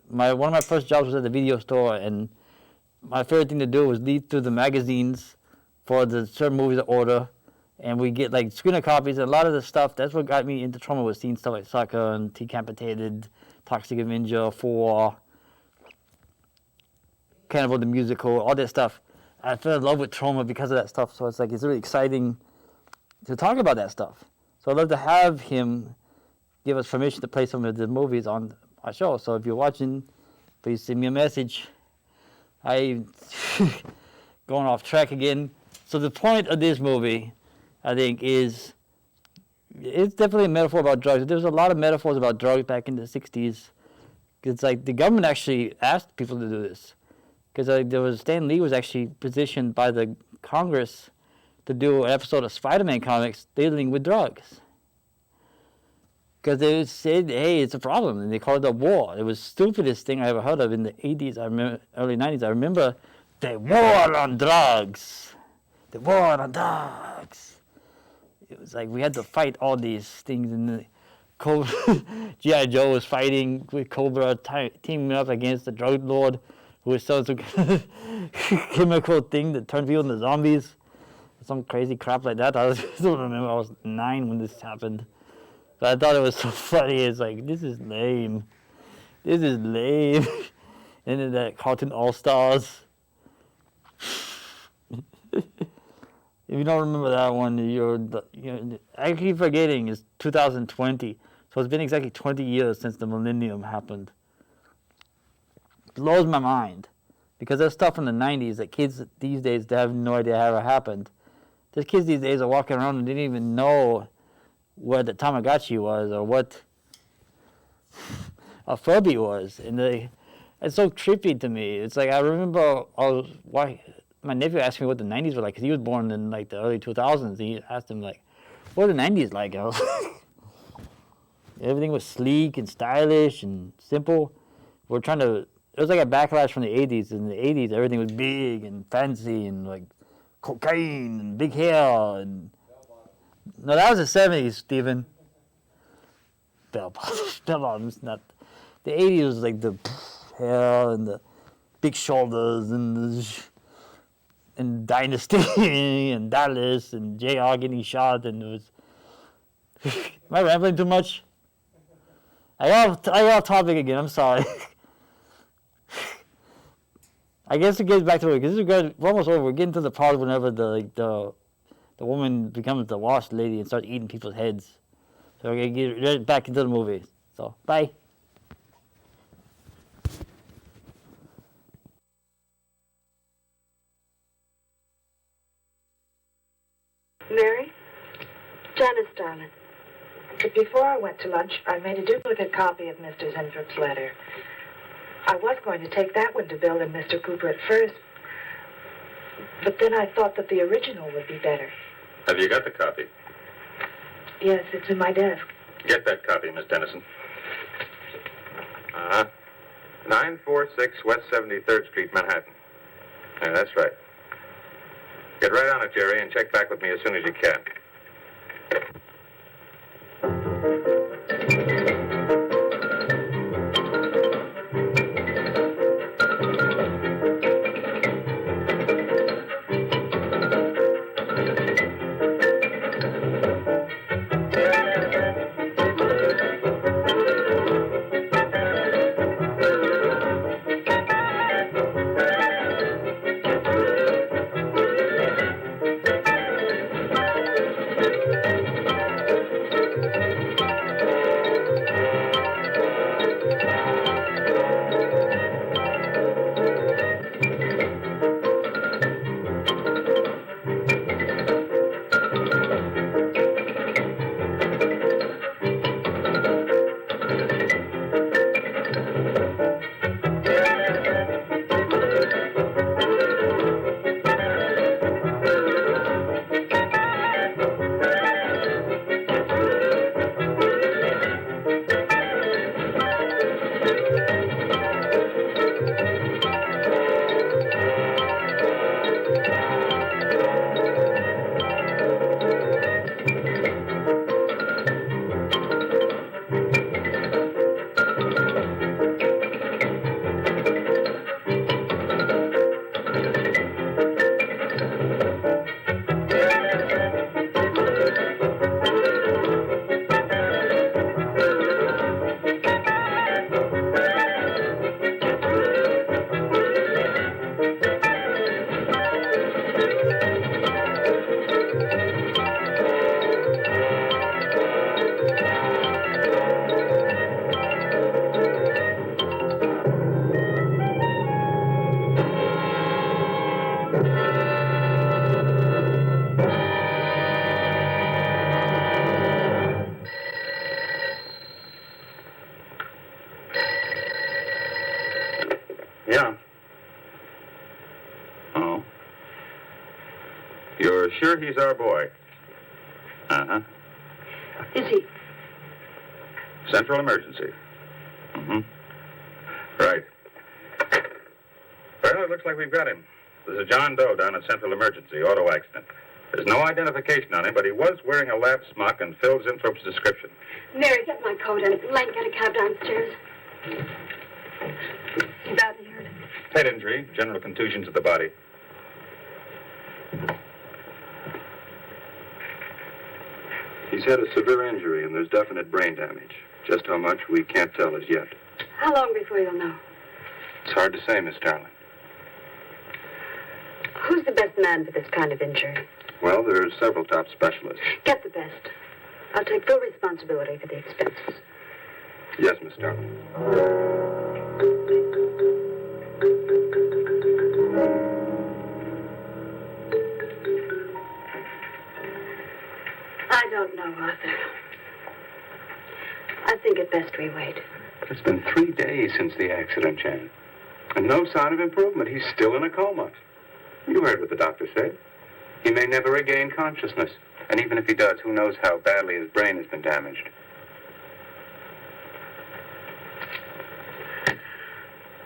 One of my first jobs was at the video store, and my favorite thing to do was lead through the magazines for the certain movies to order, and we get like screener copies. And a lot of the stuff, that's what got me into Troma, was seeing stuff like Sucker and Decapitated, Toxic Avenger 4, Cannibal the Musical, all that stuff. I fell in love with Troma because of that stuff. So it's really exciting to talk about that stuff. So I'd love to have him give us permission to play some of the movies on our show. So if you're watching, please send me a message. I going off track again. So the point of this movie, I think, is it's definitely a metaphor about drugs. There was a lot of metaphors about drugs back in the 60s. It's like the government actually asked people to do this. Because Stan Lee was actually positioned by the Congress to do an episode of Spider-Man comics dealing with drugs. Because they said, hey, it's a problem, and they called it a war. It was the stupidest thing I ever heard of in the 80s, early 90s. I remember the war on drugs. The war on drugs. It was like we had to fight all these things. And G.I. Joe was fighting with Cobra, teaming up against the drug lord who was selling some chemical thing that turned people into zombies. Some crazy crap like that. I still remember I was 9 when this happened. But I thought it was so funny. It's like, this is lame. This is lame. And then that cartoon All-Stars. If you don't remember that one, I keep forgetting it's 2020. So it's been exactly 20 years since the millennium happened. It blows my mind. Because there's stuff from the 90s that kids these days, they have no idea how it happened. There's kids these days are walking around and didn't even know what the Tamagotchi was or what a Furby was. And it's so trippy to me. It's like I remember my nephew asked me what the 90s were like because he was born in like the early 2000s. He asked him like, what are the 90s like? I was like, everything was sleek and stylish and simple. It was like a backlash from the 80s. In the 80s, everything was big and fancy and like cocaine and big hair. And no, that was the 70s, Stephen. Bell bottoms, not. The 80s was like the hair and the big shoulders and Dynasty and Dallas and JR getting shot, and it was. Am I rambling too much? I got off topic again. I'm sorry. I guess it gets back to it because we're almost over. We're getting to the part whenever the woman becomes the Wasp lady and starts eating people's heads. So we're gonna get right back into the movie. So bye. Mary? Janice, darling. But before I went to lunch, I made a duplicate copy of Mr. Zenthrop's letter. I was going to take that one to Bill and Mr. Cooper at first, but then I thought that the original would be better. Have you got the copy? Yes, it's in my desk. Get that copy, Miss Dennison. 946 West 73rd Street, Manhattan. Yeah, that's right. Get right on it, Jerry, and check back with me as soon as you can. Yeah. Oh. You're sure he's our boy? Uh-huh. Is he? Central emergency. Mm-hmm. Right. Well, it looks like we've got him. There's a John Doe down at Central Emergency, auto accident. There's no identification on him, but he was wearing a lab smock and fills Inthrope's description. Mary, get my coat and Lang, get a cab downstairs. He's badly hurt. Head injury, general contusions of the body. He's had a severe injury and there's definite brain damage. Just how much, we can't tell as yet. How long before you'll know? It's hard to say, Miss Starling. Who's the best man for this kind of injury? Well, there are several top specialists. Get the best. I'll take full responsibility for the expenses. Yes, Miss Starling. I don't know, Arthur. I think it best we wait. It's been 3 days since the accident, Jan. And no sign of improvement. He's still in a coma. You heard what the doctor said. He may never regain consciousness. And even if he does, who knows how badly his brain has been damaged.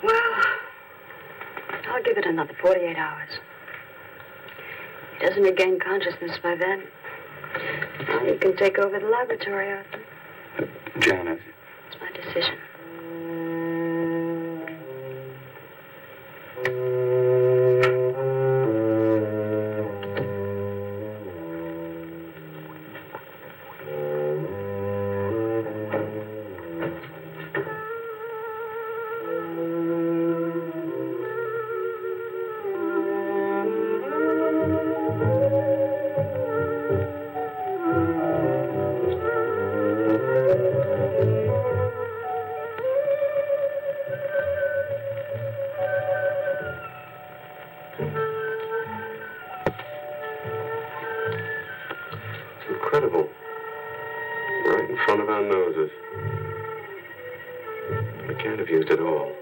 Well, I'll give it another 48 hours. He doesn't regain consciousness by then. Well, you can take over the laboratory, Arthur. Janet. It's my decision. Incredible. Right in front of our noses. I can't have used it all.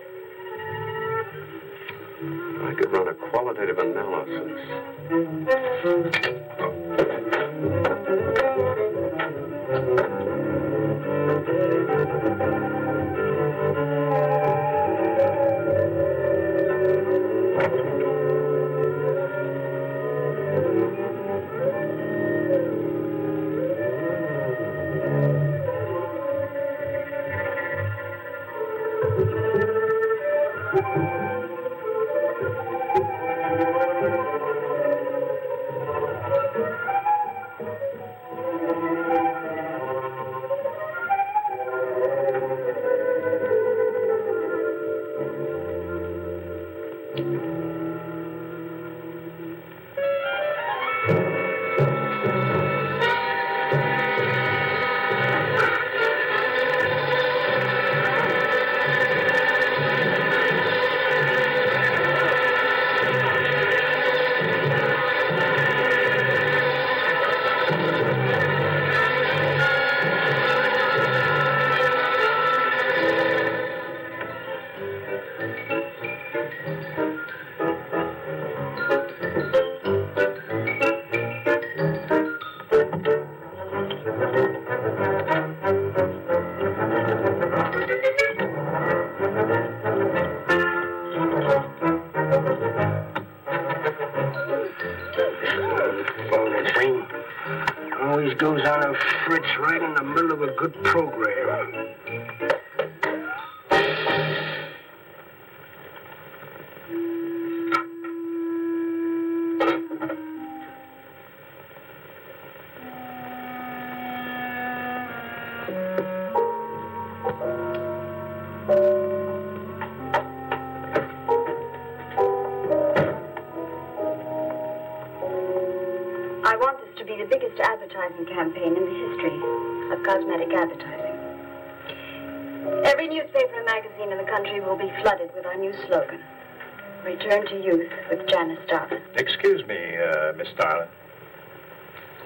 I could run a qualitative analysis. Always goes on a fritz right in the middle of a good program. I want this to be the biggest advertising campaign in the history of cosmetic advertising. Every newspaper and magazine in the country will be flooded with our new slogan. Return to youth with Janice Darlin. Excuse me, Miss Darlin.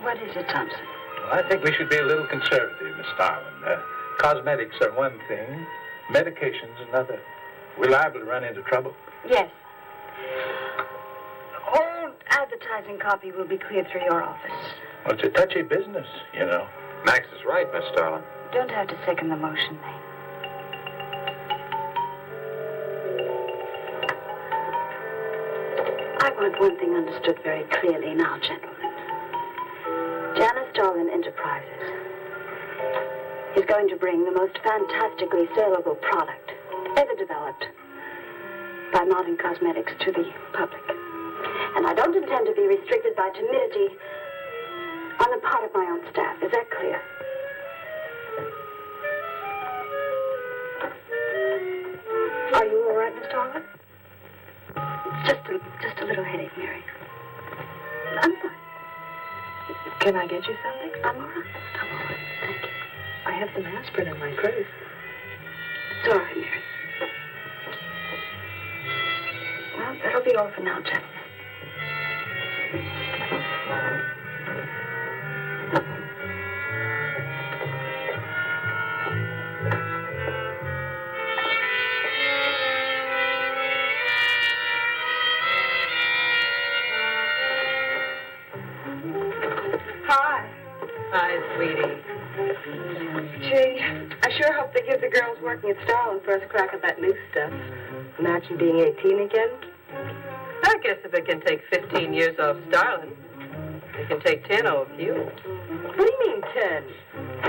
What is it, Thompson? Well, I think we should be a little conservative, Miss Darlin. Cosmetics are one thing, medications another. We're liable to run into trouble. Yes. All advertising copy will be cleared through your office. Well, it's a touchy business, you know. Max is right, Miss Darlin. Don't have to second the motion, May. I want one thing understood very clearly now, gentlemen. Janice Darlin Enterprises is going to bring the most fantastically saleable product ever developed by modern cosmetics to the public. And I don't intend to be restricted by timidity on the part of my own staff. Is that clear? Are you all right, Miss Darlin? Just a little headache, Mary. I'm fine. Can I get you something? I'm all right. Thank you. I have some aspirin in my purse. Sorry, Mary. Well, that'll be all for now, gentlemen. Hi, sweetie. Gee, I sure hope they give the girls working at Starlin first crack at that new stuff. Imagine being 18 again. I guess if it can take 15 years off Starlin, it can take 10 off you. What do you mean 10?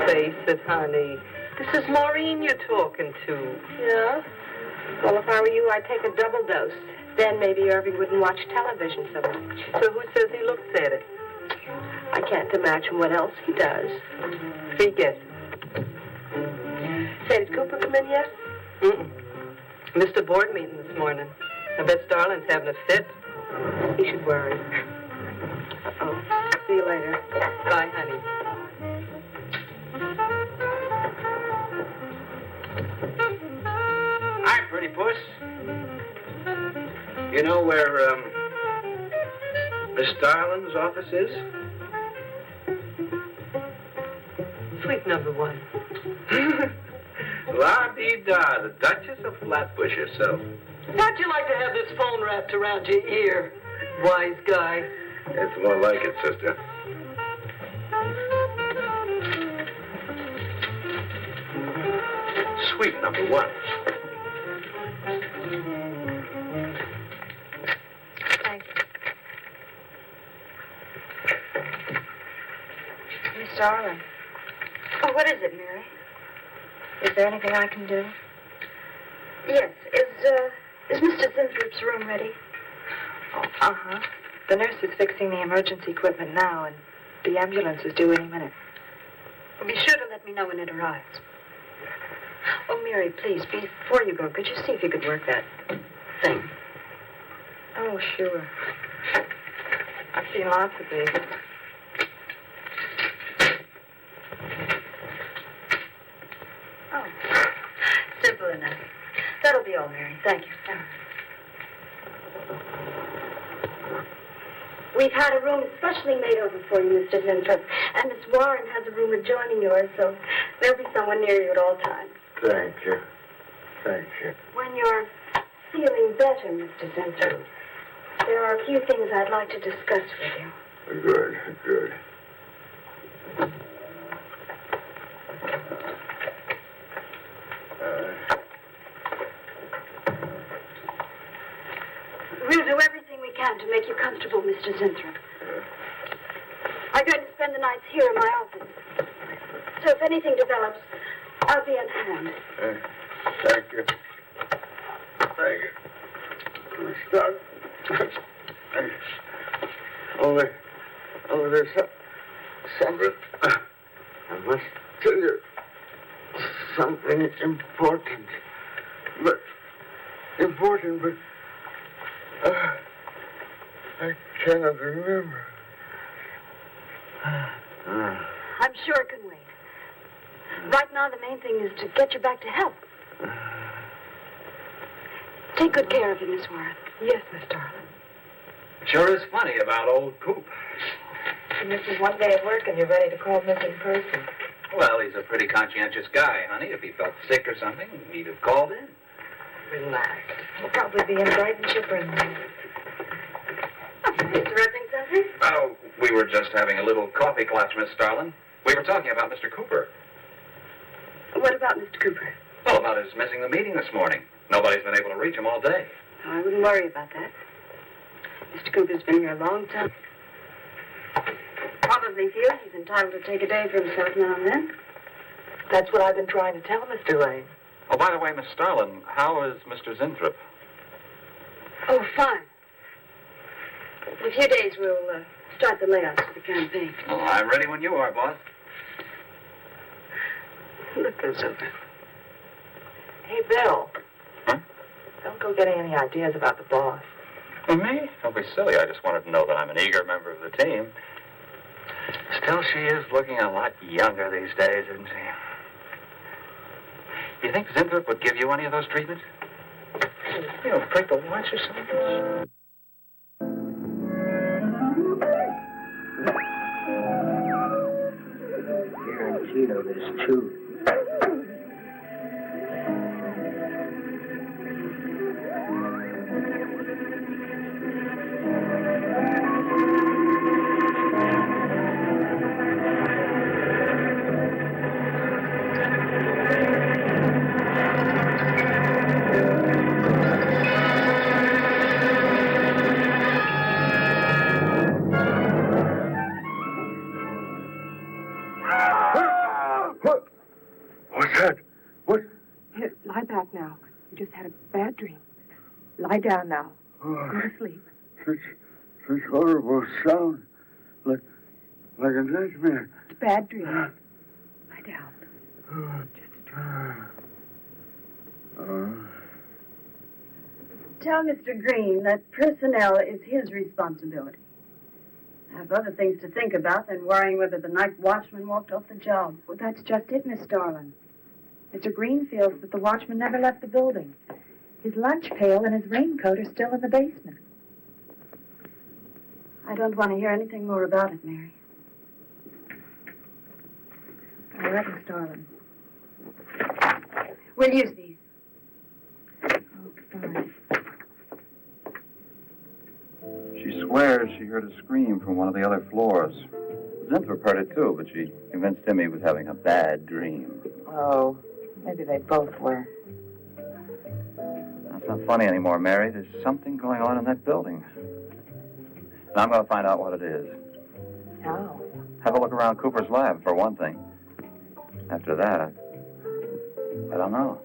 Face it, honey. This is Maureen you're talking to. Yeah? Well, if I were you, I'd take a double dose. Then maybe Irving wouldn't watch television so much. So who says he looks at it? I can't imagine what else he does. Forget. Say, did Cooper come in yet? Mm-mm. Missed a board meeting this morning. I bet Starlin's having a fit. He should worry. Uh-oh. See you later. Bye, honey. Hi, pretty puss. You know where, Miss Darlin's office is? Suite number 1. La-dee-da, the Duchess of Flatbush herself. How'd you like to have this phone wrapped around your ear, wise guy? It's more like it, sister. Suite number 1. Thanks. Miss Darlin. Oh, what is it, Mary? Is there anything I can do? Yes. Is Mr. Zinthrop's room ready? Oh, uh-huh. The nurse is fixing the emergency equipment now, and the ambulance is due any minute. Well, be sure to let me know when it arrives. Oh, Mary, please, before you go, could you see if you could work that thing? Oh, sure. I've seen lots of these. Oh, simple enough. That'll be all, Mary. Thank you. We've had a room specially made over for you, Mr. Zinthrop, and Miss Warren has a room adjoining yours, so there'll be someone near you at all times. Thank you. Thank you. When you're feeling better, Mr. Zinthrop, there are a few things I'd like to discuss with you. Good, good. We'll do everything we can to make you comfortable, Mr. Zinthrop. I'm going to spend the nights here in my office. So if anything develops, I'll be on hand. Thank you. Thank you. Stop. Only there's something. I must tell you something important. But I cannot remember. I'm sure it can wait. Right now, the main thing is to get you back to health. Take good care of you, Miss Warren. Yes, Miss Darling. Sure is funny about old Coop. He misses one day at work and you're ready to call missing person. Well, he's a pretty conscientious guy, honey. If he felt sick or something, he'd have called in. Relax. We'll probably be in Brighton chipper in the morning. Interrupting something? Oh, we were just having a little coffee clutch, Miss Starlin. We were talking about Mr. Cooper. What about Mr. Cooper? Well, about his missing the meeting this morning. Nobody's been able to reach him all day. Oh, I wouldn't worry about that. Mr. Cooper's been here a long time. Probably feels he's entitled to take a day for himself now and then. That's what I've been trying to tell Mr. Lane. Oh, by the way, Miss Starlin, how is Mr. Zinthrop? Oh, fine. In a few days, we'll start the layouts for the campaign. Oh, I'm ready when you are, boss. Look goes over. Hey, Bill. Huh? Don't go getting any ideas about the boss. Well, me? Don't be silly. I just wanted to know that I'm an eager member of the team. Still, she is looking a lot younger these days, isn't she? You think Zinthrop would give you any of those treatments? You know, break the watch or something? Guaranteed of this, too. Lie back now. You just had a bad dream. Lie down now. Go to sleep. Such horrible sound. Like a nightmare. It's a bad dream. Lie down. Just a dream. Tell Mr. Green that personnel is his responsibility. I have other things to think about than worrying whether the night watchman walked off the job. Well, that's just it, Miss Darlin. Mr. Green feels that the watchman never left the building. His lunch pail and his raincoat are still in the basement. I don't want to hear anything more about it, Mary. All right, Miss Darlin. We'll use these. Oh, fine. She swears she heard a scream from one of the other floors. Zinthrop heard it too, but she convinced him he was having a bad dream. Oh, maybe they both were. That's not funny anymore, Mary. There's something going on in that building. And I'm going to find out what it is. How? Have a look around Cooper's lab, for one thing. After that, I don't know.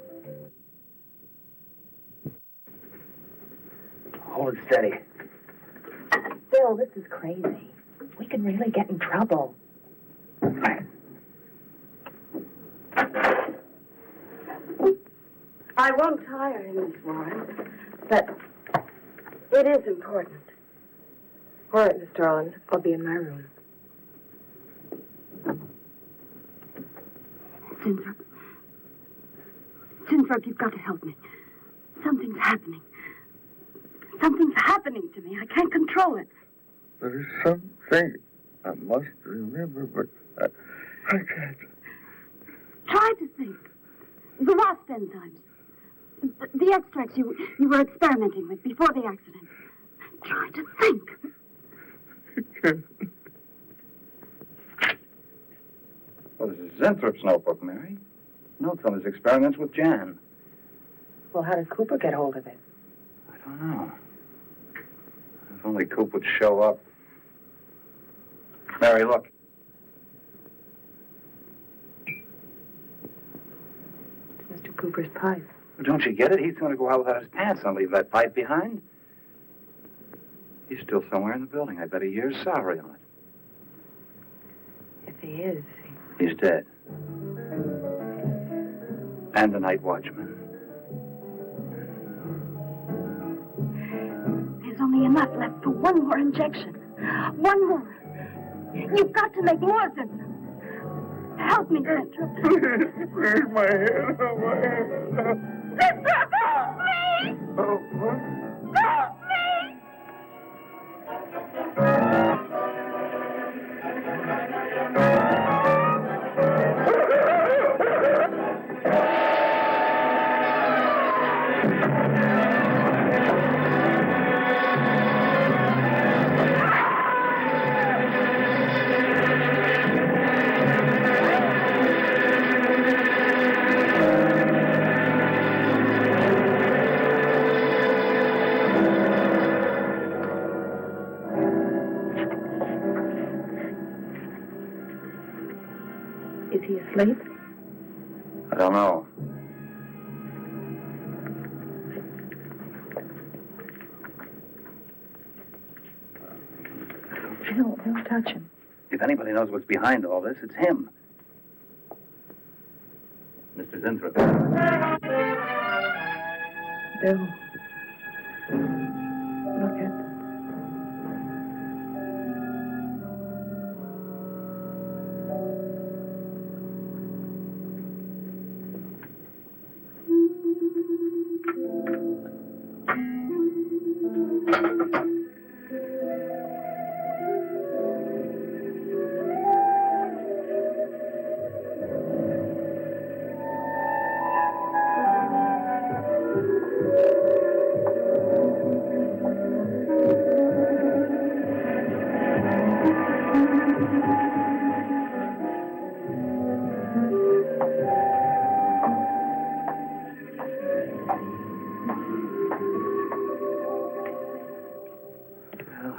Hold it steady. Bill, this is crazy. We could really get in trouble. I won't tire him, Miss Warren, but it is important. All right, Miss Darlin. I'll be in my room. Zinthrop, you've got to help me. Something's happening. Something's happening to me. I can't control it. There is something I must remember, but I can't. Try to think. The Wasp enzymes. The extracts you were experimenting with before the accident. Try to think. I can't. Well, this is Zinthrop's notebook, Mary. Notes on his experiments with Jan. Well, how did Cooper get hold of it? I don't know. If only Coop would show up. Mary, look. It's Mr. Cooper's pipe. Don't you get it? He's going to go out without his pants and leave that pipe behind. He's still somewhere in the building. I bet a year's salary on it. If he is, He's dead. And the night watchman. There's only enough left for one more injection. One more. You've got to make more, Zinthrop. Help me, Zinthrop. Please, my head. Oh, my head. Zinthrop, help me! Oh, what? Help me! Is he asleep? I don't know. Bill, don't touch him. If anybody knows what's behind all this, it's him. Mr. Zinthrop. Bill. Look at...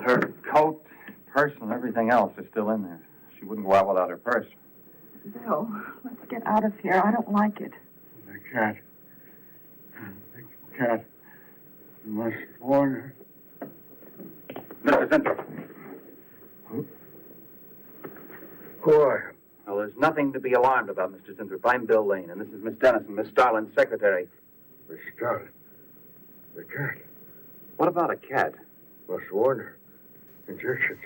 Her coat, purse, and everything else is still in there. She wouldn't go out without her purse. Bill, let's get out of here. I don't like it. The cat. The cat. You must warn her. Mr. Zinthrop. Who are Well, there's nothing to be alarmed about, Mr. Zinthrop. I'm Bill Lane, and this is Miss Dennison, Miss Starlin's secretary. you? Miss Starlin. The cat. What about a cat? Must warn her. Injections.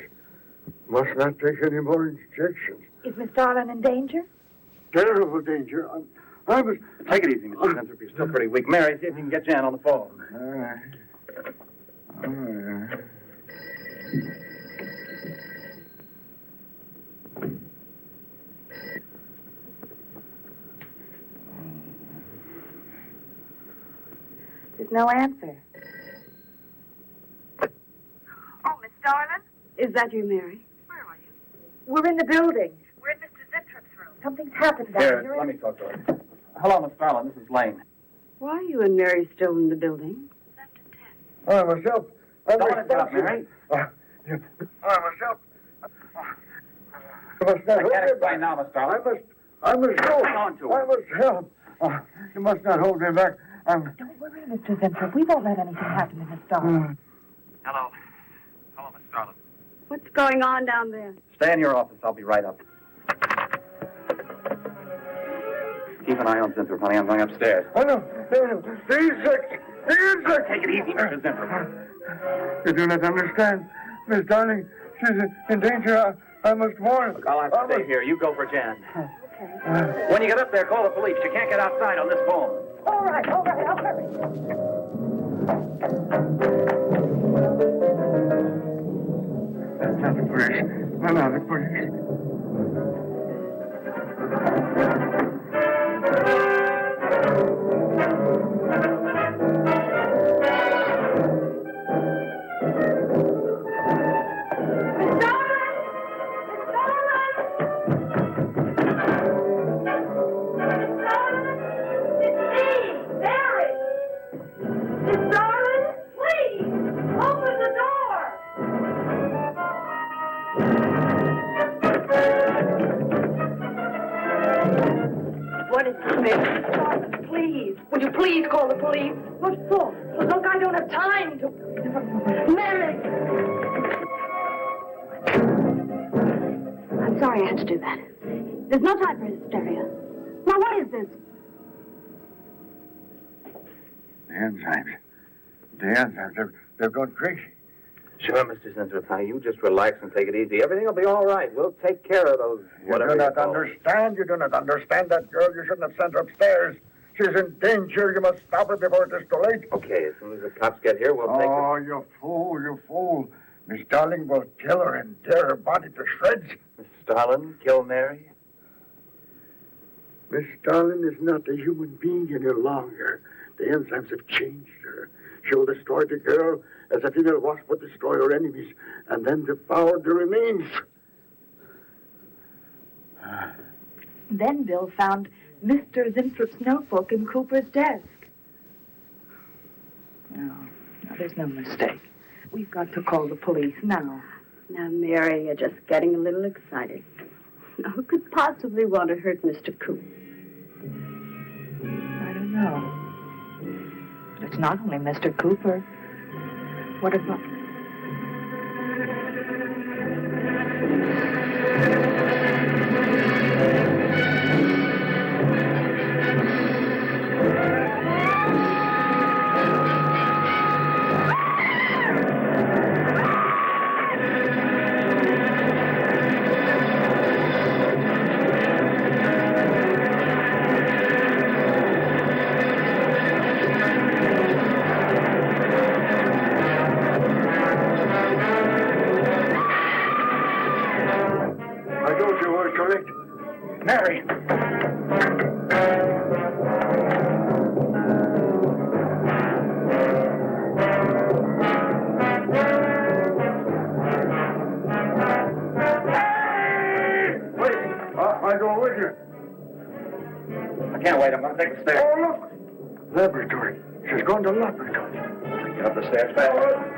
Must not take any more injections. Is Miss Darlin in danger? Terrible danger. I was... Take it easy, Mr. Zinthrop. You're still pretty weak. Mary, see if you can get Jan on the phone. All right. All right. There's no answer. Oh, Miss Darlin? Is that you, Mary? Where are you? We're in the building. We're in Mr. Zintrop's room. Something's happened down Here, here. let me talk to her. Hello, Miss Starlin. This is Lane. Why are you and Mary still in the building? Myself. Don't let it up, Mary. Myself. You must not I hold can't me explain back. now, Miss Starlin. I must go. Hang on to I her. must help. You must not hold me back. Don't worry, Mr. Zinthrop. We won't let anything happen to Miss Darlin. Hello. Hello, Miss Starlin. What's going on down there? Stay in your office. I'll be right up. Keep an eye on Zinthrop, honey. I'm going upstairs. Oh, no. The insect. The insect. Take it easy, Mr. Zinthrop. You do not understand. Miss Darling, she's in danger. I must warn her. Look, I'll have to stay here. You go for Jan. Okay. When you get up there, call the police. You can't get outside on this phone. All right, I'll hurry. That's not the police. No, not the police. What is this, Mary? Please. Would you please call the police? What for? Well, look, I don't have time to... Mary! I'm sorry I had to do that. There's no time for hysteria. Now, what is this? The enzymes, they've gone crazy. Sure, Mr. Zinthrop. Now, you just relax and take it easy. Everything will be all right. We'll take care of those, whatever You do not call them. understand. You do not understand that girl. You shouldn't have sent her upstairs. She's in danger. You must stop her before it is too late. Okay, as soon as the cops get here, we'll take her. Oh, you fool, you fool. Miss Darling will kill her and tear her body to shreds. Miss Starlin, kill Mary? Miss Darling is not a human being any longer. The enzymes have changed her. She will destroy the girl as a female wasp would destroy her enemies, and then devour the remains. Then Bill found Mr. Zintrop's notebook in Cooper's desk. No, there's no mistake. We've got to call the police now. Now, Mary, you're just getting a little excited. Now, who could possibly want to hurt Mr. Coop? I don't know. But it's not only Mr. Cooper. What about... Mary! Wait! I go with you. I can't wait. I'm going to take the stairs. Oh, look! Laboratory. She's going to laboratory. Get up the stairs fast.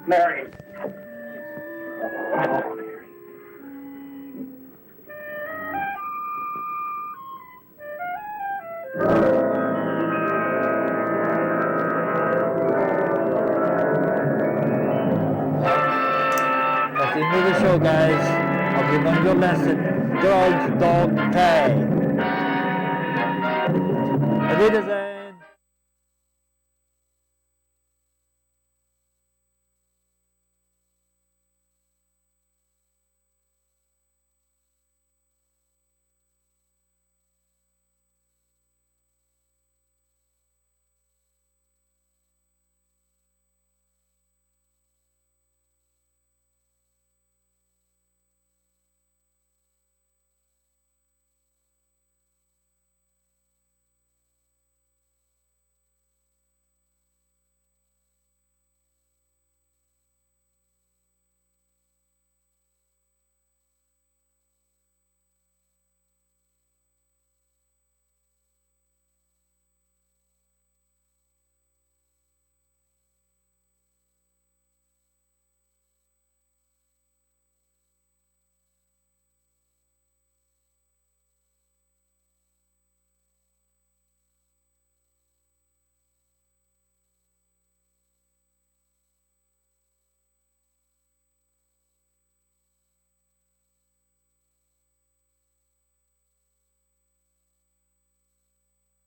Mary. That's the end of the show, guys. I'll give them your lesson. Dogs don't pay. Auf Wiedersehen.